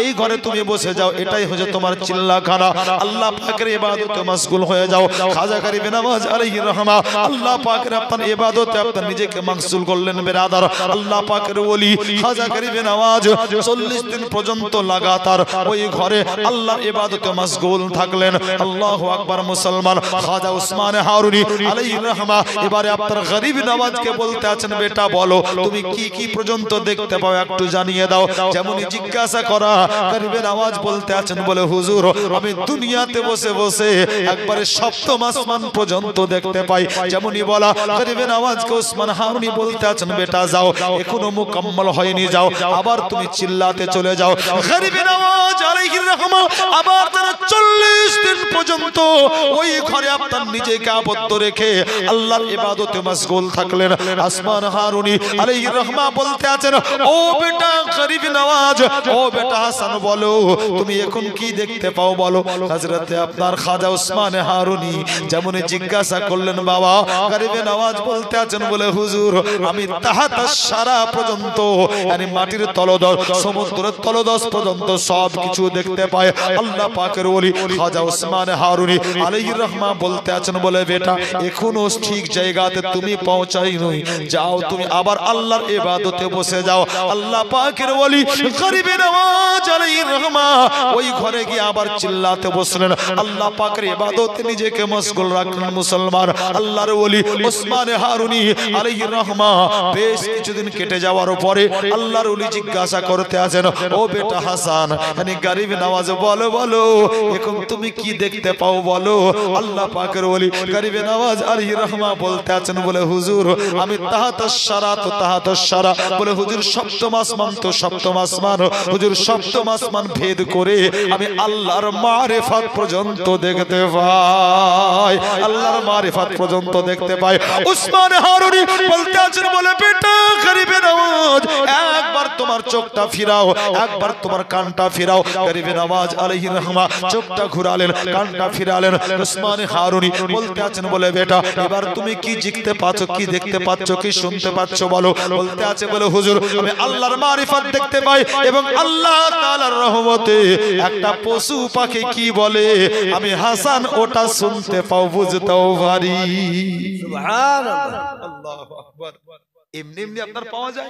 A: এই ঘরে তুমি বসে যাও, এটাই হচ্ছে তোমার চিল্লাখানা, আল্লাহ পাকের ইবাদতে মশগুল হয়ে যাও। খাজা গরিব নওয়াজ আলাইহির রহমান আল্লাহ পাকের আপনার ইবাদতে আপনার নিজেকে মশগুল করলেন। বেরাদার, আল্লাহ পাকের ওলি খাজা গরিব নওয়াজ 40 দিন পর্যন্ত লাগাতার ওই ঘরে আল্লাহর ইবাদতে মশগুল থাকলেন। আল্লাহু আকবার। মুসলমান খাজা উসমান হারুনি আলাইহির রহমান এবারে আপনার গরিব নওয়াজকে বলতে আছেন, বেটা বলো তুমি কি কি পর্যন্ত দেখতে পাও একটু জানিয়ে দাও। যেমনই জিজ্ঞাসা করা, গরিব নওয়াজ বলতে আছেন, বলে হুজুর আমি দুনিয়াতে বসে বসে একবারে সপ্তম আসমান পর্যন্ত দেখতে পাই। যেমনই বলা, গরিব নওয়াজকে উসমান হারুনি বলতে আছেন, বেটা যাও, এখনো মুকম্মল হয়নি, যাও আবার তুমি চিল্লাতে চলে যাও। গরিব নওয়াজ আলাইহির রহমান আবার তারা 40 দিন পর্যন্ত ওই ঘরে আপনার নিজেকে আবদ্ধ রেখে আল্লাহর ইবাদতে মশগুল থাকলেন। উসমান হারুনি আলাইহির রহমান বলতে আছেন, ও বেটা গরিব নওয়াজ, ও বেটা হাসান, বলো তুমি এখন কি দেখতে পাও বলো। হযরতে আপনার খাজা উসমান হারুনি যেমন জিজ্ঞাসা করলেন, বাবা গরিব নওয়াজ বলতে আছেন, বলে হুজুর আমি তাহাতাস সারা পর্যন্ত, মানে মাটির তলদশ, সমুদ্রের তলদশ পর্যন্ত সব কিছু দেখতে পায়। আল্লাহ পাকের ওলি খাজা উসমান হারুনি আলাইহির রহমান বলতে আছেন, বলে বেটা এখনো ঠিক জায়গাতে তুমি পৌঁছাইনি, যাও তুমি আবার আল্লাহর ইবাদতে বসে যাও। আল্লাহ পাকের ওলি গরিব নওয়াজ আলাইহির রহমান ওই ঘরে গিয়ে আবার চিল্লাতে বসলেন, আল্লাহ পাকের ইবাদতে নিজেকে মশগুল রাখলেন। মুসলমান আল্লাহর ওলি উসমান হারুনি আলাইহির রহমান বেশ কিছুদিন কেটে যাওয়ার পরে আল্লাহর ওলি জিজ্ঞাসা করতে আছেন, ও বেটা হাসান, মানে গরিব নওয়াজ বলো বলো এখন তুমি কি দেখতে পাও বলো। আল্লাহ পাকের ওলি গরিব নওয়াজ আলাইহির রহমান বলতে আছেন, বলে হুজুর আমি তাহাতাস সারা, তো তাহাতাস সারা, বলে হুজুর সপ্তম আসমান, তো সপ্তম আসমান, হুজুর সপ্তম আসমান ভেদ করে আমি আল্লাহর মারিফাত পর্যন্ত দেখতে পাই, আল্লাহর মারিফাত পর্যন্ত দেখতে পাই। উসমান হারুনি বলতে আছেন, বলে বেটা গরিব নওয়াজ একবার তোমার চোখটা ফিরাও, একবার তোমার কানটা ফিরাও। গরিব নওয়াজ আলাইহির রহমান চোখটা ঘুরালেন, কানটা ফিরালেন। উসমান হারুনি বলতে আছেন, বলে বেটা এবার তুমি কি দেখতে পাচ্ছ, কি দেখতে পাচ্ছ, কি শুনতে পাচ্ছ বলো। বলতে আছে, বলে হুজুর আমি আল্লাহর মারিফাত দেখতে পাই এবং আল্লাহ তাআলার রহমতে একটা পশু পাখি কি বলে আমি হাসান ওটা শুনতে পাও, বুঝতেও পারি।
B: সুবহানাল্লাহ।
A: আল্লাহু আকবার। এমনি এমনি আপনার পাওয়া যায়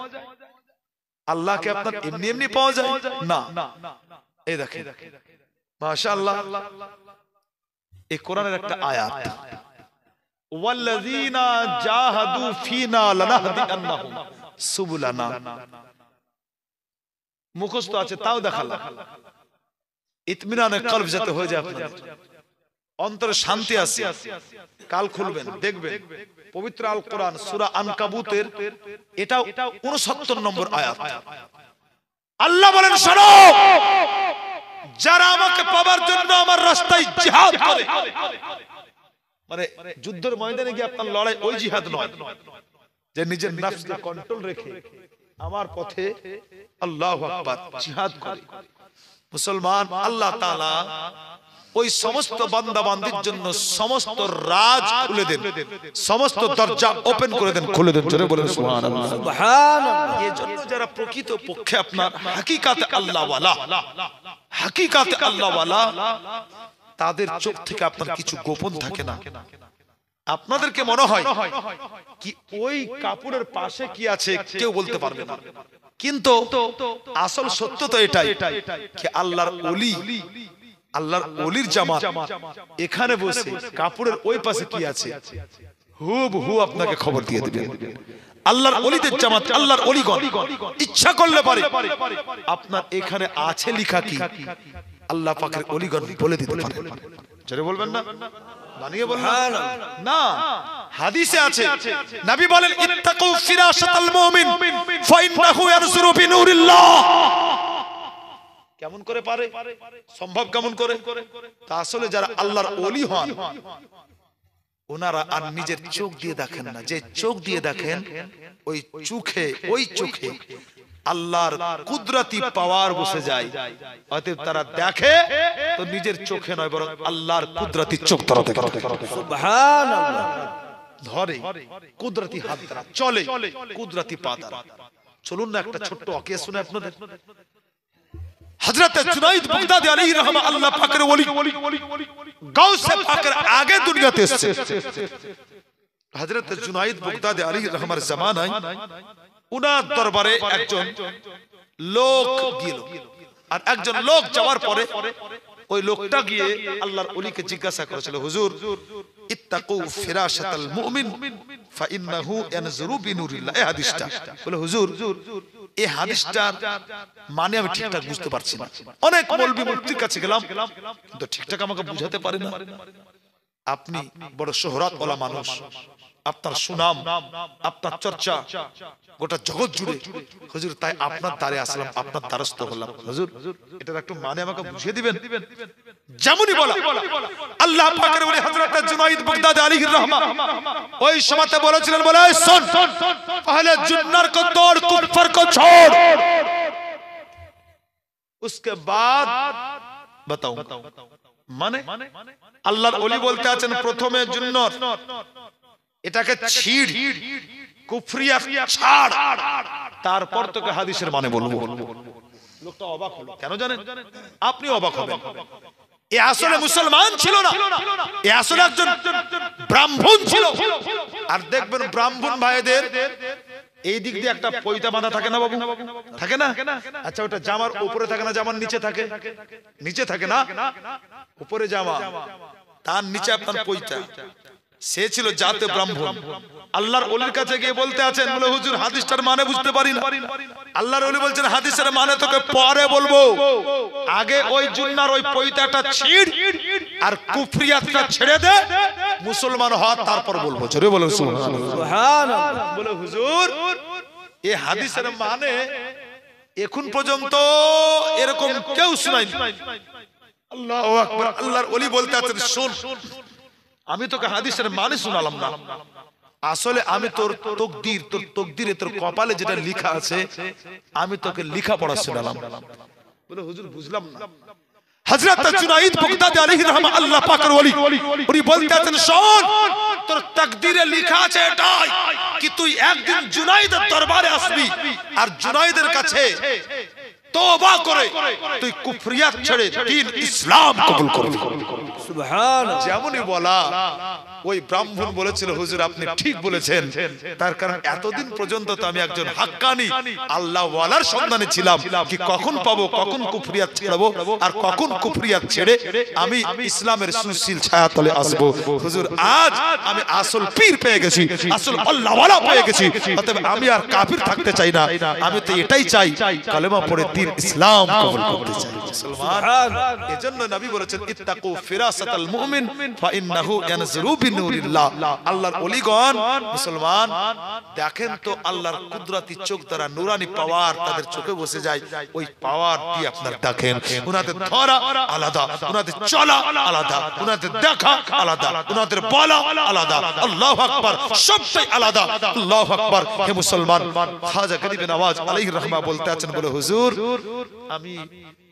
A: আল্লাহকে, আপনার এমনি এমনি পাওয়া যায় না। এই দেখেন মাশাআল্লাহ, এই কোরআনের একটা আয়াত, ওয়াল্লাযীনা জাহাদু ফিনা লানাহদিয়ান্নাহুম সুবুলানা, মুখস্থ আছে তাও দেখালাম। ইতমিনানে কলব যাতে হয়ে যায়, আপনার অন্তরে শান্তি আছে। কাল খুলবেন দেখবেন পবিত্র আল কোরআন সূরা আনকাবুতের এটা 69 নম্বর আয়াত। আল্লাহ বলেন, শোনো যারা আমাকে পাবার জন্য আমার রাস্তায় জিহাদ করে, মানে যুদ্ধের ময়দানে গিয়ে আপনার লড়াই, ওই জিহাদ নয় যে নিজের নফসকে কন্ট্রোল রেখে আমার পথে আল্লাহু আকবার জিহাদ করে। মুসলমান আল্লাহ তাআলা ওই সমস্ত বান্দা বান্দির জন্য সমস্ত রাজ খুলে দেন, সমস্ত দরজা ওপেন করে দেন, খুলে দেন। জোরে বলেন সুবহানাল্লাহ।
B: সুবহানাল্লাহ।
A: এই জন্য যারা প্রকৃত পক্ষে আপনার হাকিকাতে আল্লাহ ওয়ালা, হাকিকাতে আল্লাহ ওয়ালা, তাদের চোখ থেকে আপনার কিছু গোপন থাকে না। আপনাদেরকে মনে হয় কি ওই কাপড়ের পাশে কি আছে কেউ বলতে পারবে না, কিন্তু আসল সত্য তো এটাই কি আল্লাহর ওলি আল্লাহর ওলির জামাত এখানে বসে কাপড়ের ওই পাশে কি আছে হুবহু আপনাকে খবর দিয়ে দিবেন। আল্লাহর ওলিদের জামাত, আল্লাহর ওলিগণ ইচ্ছা করলে পারে আপনার এখানে আছে লেখা কি আল্লাহ পাকের ওলিগণ বলে দিতে পারে। জোরে বলবেন না, বানিয়ে বলবেন না। হাদিসে আছে, নবী বলেন ইত্তাকু ফিরাশাতাল মুমিন ফাইন্নাহু ইয়ানজুরু বিনুরিল্লাহ। কেমন করে পারে, সম্ভব কেমন করে? তা আসলে যারা আল্লাহর ওলি হন ওনারা আর নিজের চোখ দিয়ে দেখেন না, যে চোখ দিয়ে দেখেন ওই চোখে আল্লাহর কুদরতি পাওয়ার বসে যায়। অতএব তারা দেখে তো নিজের চোখে নয়, বরং আল্লাহর কুদরতি চোখ দ্বারা দেখে।
B: সুবহানাল্লাহ।
A: ধরে কুদরতি হাত দ্বারা, চলে কুদরতি পা দ্বারা। চলুন না একটা ছোট্ট ওয়াকিয়া শুনে আপনাদের। হযরত জুনাইদ বাগদাদি আলাইহির রহমা আল্লাহ পাকের ওলি, গাউসে পাকের আগে দুনিয়াতে এসেছে। হযরত জুনাইদ বাগদাদি আলাইহির রহমার জামানায় উনার দরবারে একজন লোক গেল, আর একজন লোক যাওয়ার পরে ওই লোকটা গিয়ে আল্লাহর ওলিকে জিজ্ঞাসা করেছিল, হুজুর ইত্তাকু ফিরাশাতাল মুমিন ফাইন্নাহু ইয়ানজুরু বিনুরিল্লাহ। এই হাদিসটা বলে, হুজুর এই হাদিসটার মানে আমি ঠিকঠাক বুঝতে পারছি না। অনেক মৌলবি মুফতির কাছে গেলাম কিন্তু ঠিকঠাক আমাকে বুঝাতে পারে না। আপনি বড় শোহরত ওয়ালা মানুষ, আপনার সুনাম, আপনার চর্চা গোটা জগৎ জুড়ে, হুজুর তাই আপনার দ্বারে আসলাম, আপনার দ্বারস্থ হলাম। হুজুর এটার একটু মানে আমাকে বুঝিয়ে দিবেন। যেমনই বলা আল্লাহ পাকের ওলি হযরত জুনাইদ বাগদাদি আলাইহির রহমা ওই সময়তে বলেছিলেন, বলে শোন, পহলে जुन्नर को तोड़, कुफर को छोड़, उसके बाद बताऊं। মানে আল্লাহর ওলি বলতে আছেন প্রথমে जुन्नर এটাকে ছিড়, কুফরিয়াত ছাড়, তারপর তোকে হাদিসের মানে বলবো। লোকটা অবাক হলো। কেন জানেন? আপনি অবাক হবেন। এ আসলে মুসলমান ছিল না, এ আসলে একজন ব্রাহ্মণ ছিল। আর দেখবেন ব্রাহ্মণ ভাইদের এই দিক দিয়ে একটা পয়তা বাঁধা থাকে না বাবু, থাকে না? আচ্ছা ওটা জামার উপরে থাকে না, জামার নিচে থাকে? নিচে থাকে না, উপরে জামা, তার নিচে আপনার পয়তা। সে ছিল জাতে ব্রাহ্মণ। আল্লাহর ওলির কাছে গিয়ে বলতে আছেন, বলে হুজুর হাদিসটার মানে বুঝতে পারি না। আল্লাহর ওলি বলছেন, হাদিসের মানে তোকে পরে বলবো, আগে ওই জুন্নার ওই পয়তাটা ছিড় আর কুফরিয়াতটা ছেড়ে দে, মুসলমান হ, তারপর বলবো। জোরে বলুন সুবহানাল্লাহ। বলে হুজুর এই হাদিসের মানে এখন পর্যন্ত এরকম কেউ শুনায়নি। আল্লাহু আকবার। আল্লাহর ওলি বলতে আছেন, শুন, আমি তোকে হাদিসের মানে শোনালাম না, আসলে আমি তোর তকদিরে তোর কপালে যেটা লেখা আছে আমি তোকে লেখাপড়া শোনালাম। বলে হুজুর বুঝলাম না। হযরত জুনাইদ বাগদাদি আলাইহির রহমা আল্লাহ পাকের ওলি, উনি বলতে আছেন, শোন, তোর তাকদীরে লেখা আছে এটাই কি তুই একদিন জুনাইদের দরবারে আসবি আর জুনাইদের কাছে তওবা করে তুই কুফরিয়াত ছেড়ে দ্বীন ইসলাম কবুল করবি। সুবহানাল্লাহ। যেমনই বলা ওই ব্রাহ্মণ বলেছিল, হুজুর আপনি ঠিক বলেছেন, তার কারণ এতদিন পর্যন্ত তো আমি একজন হাক্কানি আল্লাহ ওয়ালার সন্ধানে ছিলাম, কি কখন পাবো, কখন কুফরিয়াত ছাড়বো আর কখন কুফরিয়াত ছেড়ে আমি ইসলামের সুশীল ছায়াতলে আসবো। হুজুর আজ আমি আসল পীর পেয়ে গেছি, আসল আল্লাহ ওয়ালা পেয়ে গেছি, অতএব আমি আর কাফির থাকতে চাই না, আমি তো এটাই চাই কালেমা পড়ে দ্বীন ইসলাম কবুল করতে চাই। মুসলমান, এজন্য নবী বলেছেন, ইত্তাকু ফিরাসাতাল মুমিন ফাইন্নাহু ইয়ানজুরু বিনুরিল্লাহ। আল্লাহর ওলিগণ মুসলমান দেখেন তো আল্লাহর কুদরতি চোখ দ্বারা নুরানি পাওয়ার তাদের চোখে বসে যায়, ওই পাওয়ার দিয়ে আপনারা দেখেন। উনাদের ধরা আলাদা, উনাদের চলা আলাদা, উনাদের দেখা আলাদা, উনাদের বলা আলাদা। আল্লাহু আকবার, সবটাই আলাদা। আল্লাহু আকবার। হে মুসলমান, খাজা গরিব নওয়াজ আলাইহির রহমা বলতে আছেন, বলে হুজুর আমি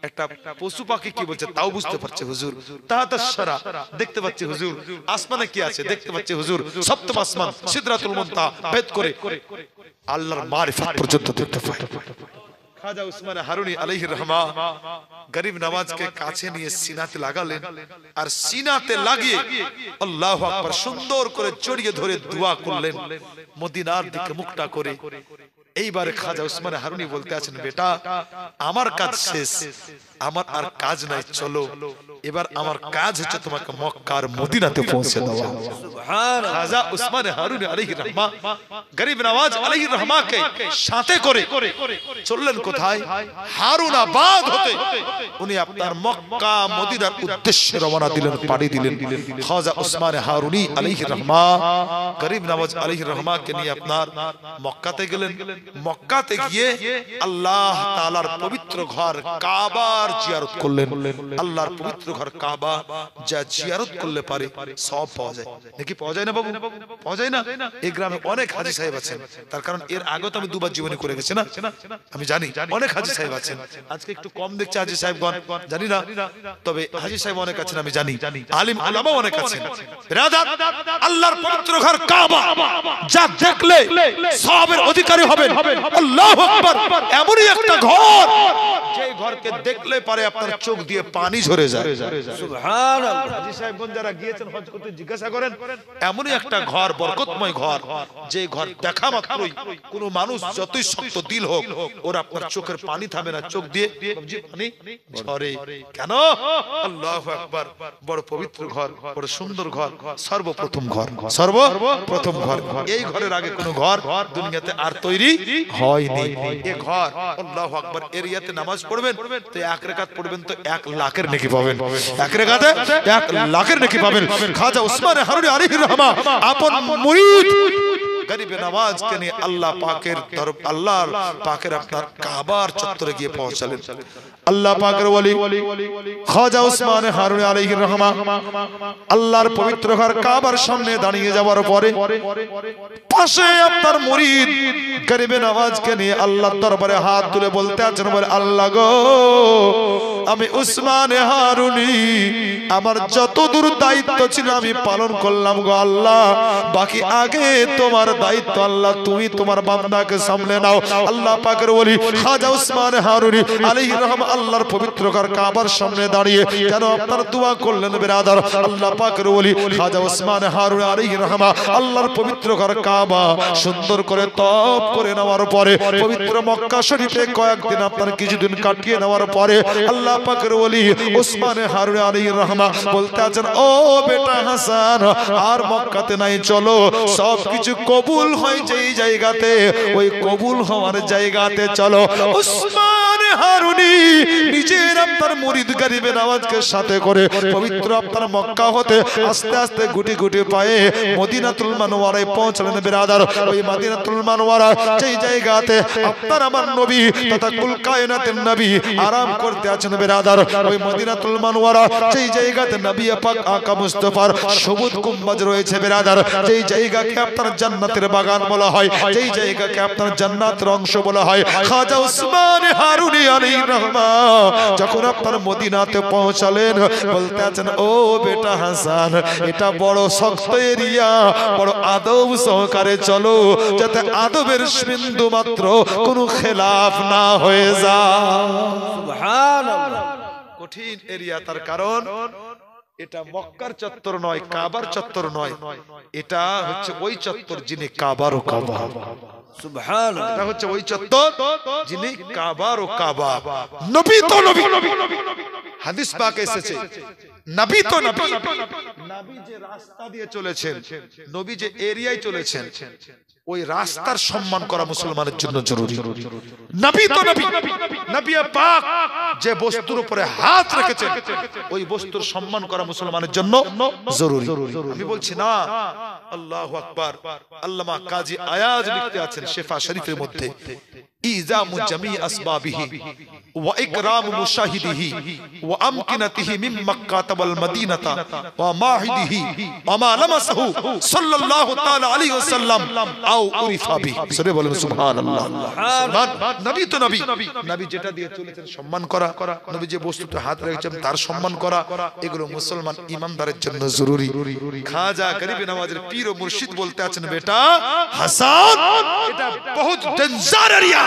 A: একটা পশু পাখি কি বলছে তাও বুঝতে পারছে হুজুর, তাহাতাশরা দেখতে পাচ্ছি হুজুর, আসমানে কি আছে দেখতে পাচ্ছি হুজুর, সপ্তম আসমান সিদরাতুল মুনতাহা ভেদ করে আল্লাহর মারিফাত পর্যন্ত দেখতে পাই। খাজা উসমান হারুনি আলাইহির রহমা গরিব নওয়াজকে কাছে নিয়ে সিনাতে লাগালেন, আর সিনাতে লাগিয়ে আল্লাহু আকবার সুন্দর করে জড়িয়ে ধরে দোয়া করলেন মদিনার দিকে মুখটা করে। এইবারে খাজা উসমান হারুনি বলতে আছেন, বেটা আমার কাজ শেষ, আমার আর কাজ নাই, চলো এবার আমার কাজ হচ্ছে তোমাকে মক্কার মদিনাতে পৌঁছে দেওয়া।
B: সুবহানাল্লাহ।
A: খাজা উসমান হারুনি আলাইহির রহমা গরিব নওয়াজ আলাইহির রহমাকে সাথে করে চললেন কোথায়? হারুনাবাদ হতে উনি আপনার মক্কা মদিনার উদ্দেশ্যে রওনা দিলেন, পাড়ি দিলেন। খাজা উসমান হারুনি আলাইহির রহমা গরিব নওয়াজ আলাইহির রহমাকে নিয়ে আপনার মক্কাতে গেলেন। মক্কাতে গিয়ে আল্লাহ তাআলার পবিত্র ঘর কাবার জিয়ারত করলেন। আল্লাহর পবিত্র ঘর কাবা যা জিয়ারত করলে পারে সব পাওয়া যায়। নাকি পাওয়া যায় না বাবু? পাওয়া যায় না? এই গ্রামে অনেক হাজী সাহেব আছেন, তার কারণ এর আগে তো আমি দুবার জীবনে করে গেছি না, আমি জানি অনেক হাজী সাহেব আছেন। আজকে একটু কম দেখছে হাজী সাহেবগণ, জানি না, তবে হাজী সাহেব অনেক আছেন আমি জানি, আলিম উলামা অনেক আছেন। বিরাদার, আল্লাহর পবিত্র ঘর কাবা যা দেখলে সবের অধিকারী হবেন। আল্লাহু আকবার। এমনই একটা ঘর যে ঘরকে দেখলে পারে আপনার চোখ দিয়ে পানি ঝরে যায়।
B: সুবহানাল্লাহ।
A: হাজী সাহেবগণ যারা গিয়েছেন হজ করতে জিজ্ঞাসা করেন, এমনই একটা ঘর, বরকতময় ঘর, যে ঘর দেখা মাত্রই কোন মানুষ যতই শক্ত দিল হোক ওর আপনার চোখের পানি থামে না, চোখ দিয়ে পানি ঝরে। কেন? আল্লাহু আকবার। বড় পবিত্র ঘর, বড় সুন্দর ঘর, সর্বপ্রথম ঘর, সর্বপ্রথম ঘর। এই ঘরের আগে কোন ঘর দুনিয়াতে আর তৈরি হয়নি। এই ঘর আল্লাহু আকবার। এরিয়াতে নামাজ পড়বেন তো 1 রাকাত পড়বেন তো 1 লাখের নেকি পাবেন। 1 রাকাতে 1 লাখের নেকি পাবেন। খাজা উসমান হারুনি আলাইহির রহমা আপন মুরিদ গরিবে নওয়াজকে নিয়ে আল্লাহ পাকের তরফ, আল্লাহর পাকের আপনার কাবার চত্বরে গিয়ে পৌঁছালেন। আল্লাহ পাকের ওলি খাজা উসমান হারুনি আলাইহির রহমা আল্লাহর পবিত্র ঘর কাবার সামনে দাঁড়িয়ে যাওয়ার পরে পাশে আপনার মুরিদ গরিবে নওয়াজকে নিয়ে আল্লাহর দরবারে হাত তুলে বলতে আছেন, বলে আল্লাহ গো, আমি উসমান হারুনি আমার যতদূর দায়িত্ব ছিল আমি পালন করলাম গো আল্লাহ, বাকি আগে তোমার দায়িত্ব আল্লাহ তুমি তোমার বান্দাকে সামলে নাও। আল্লাহ পাকের ওলি খাজা উসমান হারুনি আলাইহির রহমা আল্লাহর পবিত্র ঘর কাবার সামনে দাঁড়িয়ে কেন আপনার দোয়া করলেন বিরাদার? আল্লাহ পাকের ওলি খাজা উসমান হারুনি আলাইহির রহমা আল্লাহর পবিত্র ঘর কাবা সুন্দর করে তওয়াফ করে নেওয়ার পরে পবিত্র মক্কা শরীফে কয়েকদিন আপনার কিছুদিন কাটিয়ে নেওয়ার পরে আল্লাহ পাকের ওলি উসমান হারুনি আলাইহির রহমা বলতে আছেন, ও বেটা হাসান, আর মক্কাতে নাই, চলো সবকিছু কবুল হয় যেই জায়গাতে, ওই কবুল হওয়ার জায়গাতে চলো। উসমান হারুনি নিজের আপনার মুরিদ গরিবে নওয়াজকে সাথে করে পবিত্র আপনার মক্কা হতে আস্তে আস্তে গুটি গুটি পায়ে মদিনাতুল মুনাওয়ারায় পৌঁছলেন বিরাদার। ওই মদিনাতুল মুনাওয়ারা যেই জায়গাতে আপনার আমার নবী তথা কুল কায়নাতের নবী আরাম করতে আছেন বিরাদার, ওই মদিনাতুল মুনাওয়ারা যেই জায়গাতে নবী পাক আকা মুস্তাফার সবুজ কুম্বাজ রয়েছে বিরাদার, যেই জায়গাকে আপনার জান্নাতের বাগান বলা হয়, যেই জায়গাকে আপনার জান্নাতের অংশ বলা হয়, খাজা উসমান হারুনি আলাইহির রহমা যখন আপনার মদিনাতে পৌঁছালেন বলতে আছেন, ও বেটা হাসান, এটা বড় শক্ত এরিয়া, বড় আদব সহকারে চলো, যাতে আদবের বিন্দু মাত্র কোনো খেলাফ না হয়ে যায়।
B: সুবহানাল্লাহ।
A: কঠিন এরিয়া, তার কারণ এটা মক্কার চত্বর নয়, কাবার চত্বর নয়, এটা হচ্ছে ওই চত্বর যিনি কাবার ও কাবা।
B: সুবহানাল্লাহ।
A: এটা হচ্ছে ওই চত্বর যিনি কাবার ও কাবা। নবী তো নবী, হাদিস পাকে এসেছে নবী তো নবী, নবী যে রাস্তা দিয়ে চলেছেন, নবী যে এরিয়ায় চলেছেন, ওই রাস্তার সম্মান করা মুসলমানের জন্য জরুরি। নবী তো নবী, নবী পাক যে বস্তুর উপরে হাত রেখেছেন ওই বস্তুর সম্মান করা মুসলমানের জন্য জরুরি। আমি বলছি না। আল্লাহু আকবার। আল্লামা কাজী আয়াজ লিখতে আছেন শেফা শরীফের মধ্যে, ইজামু জামি আসবাবিহি ওয়া ইকরামু মুশাহিদিহি ওয়া আমকিনাতিহি মিন মক্কা ওয়াল মদিনাতা ওয়া মাহিদিহি ওয়া মা লামাসাহু সাল্লাল্লাহু তাআলা আলাইহি ওয়াসাল্লাম আও উরিফা বিহি। সরে বলেন সুবহানাল্লাহ। নবী তো নবী, নবী যেটা দিয়ে চলেছেন সম্মান করা, নবী যে বস্তুতে হাত রেখেছেন তার সম্মান করা, এগুলো মুসলমান ইমানদারের জন্য জরুরি। খাজা গরিবে নওয়াজের পীর ও মুর্শিদ বলতে আছেন, বেটা হাসান, এটা বহুত ডেঞ্জার এরিয়া,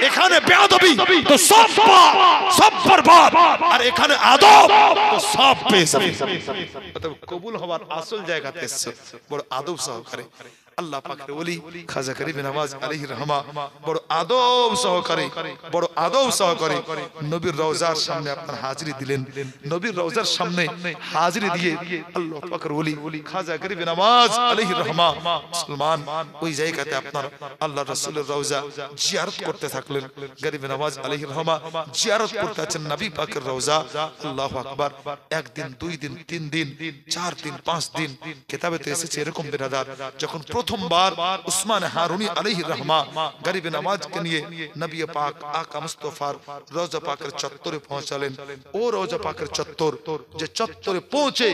A: এখানে বেয়াদবি তো সব বরবাদ, আর এখানে আদব তো সব পেশ। কবুল হওয়ার আসল জায়গাতে এসেছে বড় আদব সহকারে। আল্লাহ পাকের ওলি খাজা গরিব নওয়াজ আলাইহির রহমা বড় আদব সহকারে নবীর রওজার সামনে আপনার হাজিরি দিলেন। নবীর রওজার সামনে হাজিরি দিয়ে আল্লাহ পাকের ওলি খাজা গরিব নওয়াজ আলাইহির রহমা মুসলমান ওই জায়গাতে আপনার আল্লাহ রাসূলের রওজা জিয়ারত করতে থাকলেন। গরিব নওয়াজ আলাইহির রহমা জিয়ারত করতে আছেন নবী পাকের রওজা। আল্লাহু আকবার। একদিন, দুই দিন, তিন দিন, 4 দিন, 5 দিন, কিতাবেতে এসেছে এরকম বিরাদার, যখন প্রথমবার উসমান হারুনি আলাইহির রহমা গরিব নওয়াজকে নিয়ে নবী পাক আকা মুস্তাফার রওজা পাকের চত্বরে পৌঁছালেন। ও রওজা পাকের চত্বর, যে চত্বরে পৌঁছে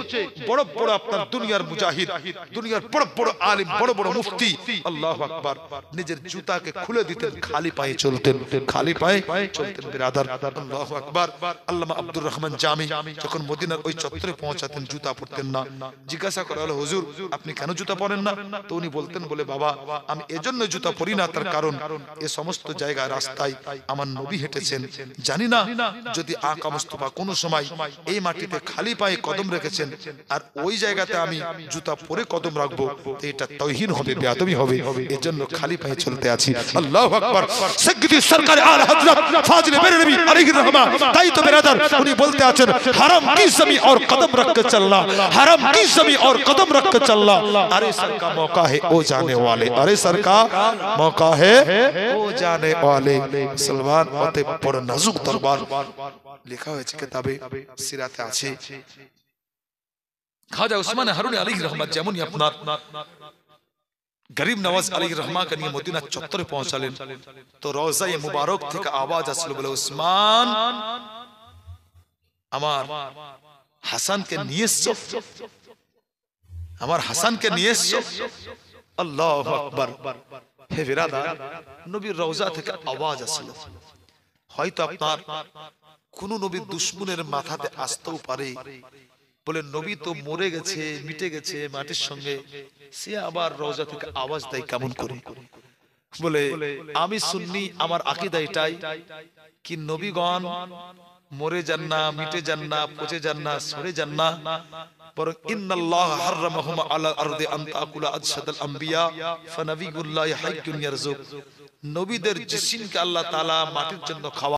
A: বড় বড় আপনার দুনিয়ার মুজাহিদ, দুনিয়ার বড় বড় আলিম, বড় বড় মুফতি আল্লাহু আকবার নিজের জুতাকে খুলে দিতেন, খালি পায়ে চলতেন, খালি পায়ে চলতেন বিরাদার। আল্লাহু আকবার। আল্লামা আব্দুর রহমান জামি যখন মদিনার ওই চত্বরে পৌঁছাতেন জুতা পরতেন না। জিজ্ঞাসা করা হলো, হুজুর আপনি কেন জুতা পরেন না? তো উনি বলতেন, বলে বাবা আমি এজন্য জুতা পরি না, তার কারণ এ সমস্ত জায়গায় রাস্তায় আমার নবী হেঁটেছেন, জানি না যদি আকা মুস্তাফা কোনো সময় এই মাটিতে খালি পায়ে কদম রেখেছেন আর ওই জায়গাতে আমি জুতা পরে কদম রাখবো, তো এটা তাওহীন হবে, বেয়াদবি হবে, এজন্য খালি পায়ে চলতে আছি। আল্লাহু আকবার। সাইয়্যিদি সরকার আলা হযরত ফাজিল মেরে নবী আলাইহির রহমা, তাই তো বিরাদার উনি বলতে আছেন, হারাম কি জমি और कदम रख कर चलना, हरम की जमी और कदम रख कर चलना, अरे सर का मौका है ओ जाने वाले, अरे सर का मौका है ओ जाने वाले। मुसलमान অতএব বড় নাজুক দরবার লেখা হয়েছে কিতাবে সিরাতে আছে। খাজা উসমান হারুনি আলাইহির রহমত যেমনই আপনার গরিব নওয়াজ আলাইহির রহমাকে নিয়ে মদিনা চত্বরে পৌঁছালেন, তো রওজায়ে মুবারক থেকে আওয়াজ আসলো, বলে উসমান আমার হাসানকে নিয়ে এসছো, আমার হাসানকে নিয়ে এসছো। আল্লাহু আকবার। হে বিরাদার, নবীর রওজা থেকে আওয়াজ আসলো, হয়তো আপনার কোন নবীর দুশমনের মাথাতে আসতেও পারে, বলে নবী তো মরে গেছে, মিটে গেছে মাটির সঙ্গে, সে আবার রওজা থেকে আওয়াজ দেয় কেমন করে? বলে আমি সুন্নি, আমার আকীদা এটাই কি নবীগণ মরে যান না, মিটে যান না, পচে যান না, সরে যান না, বরং ইন্নাল্লাহ হারামাহুম আলাল আরদি আন তাকুলা আজসাদাল আম্বিয়া ফানাবিয়ুল্লাহি হাইয়ুন ইয়ারযুক। নবীদের জিসিমকে আল্লাহ তাআলা মাটির জন্য খাওয়া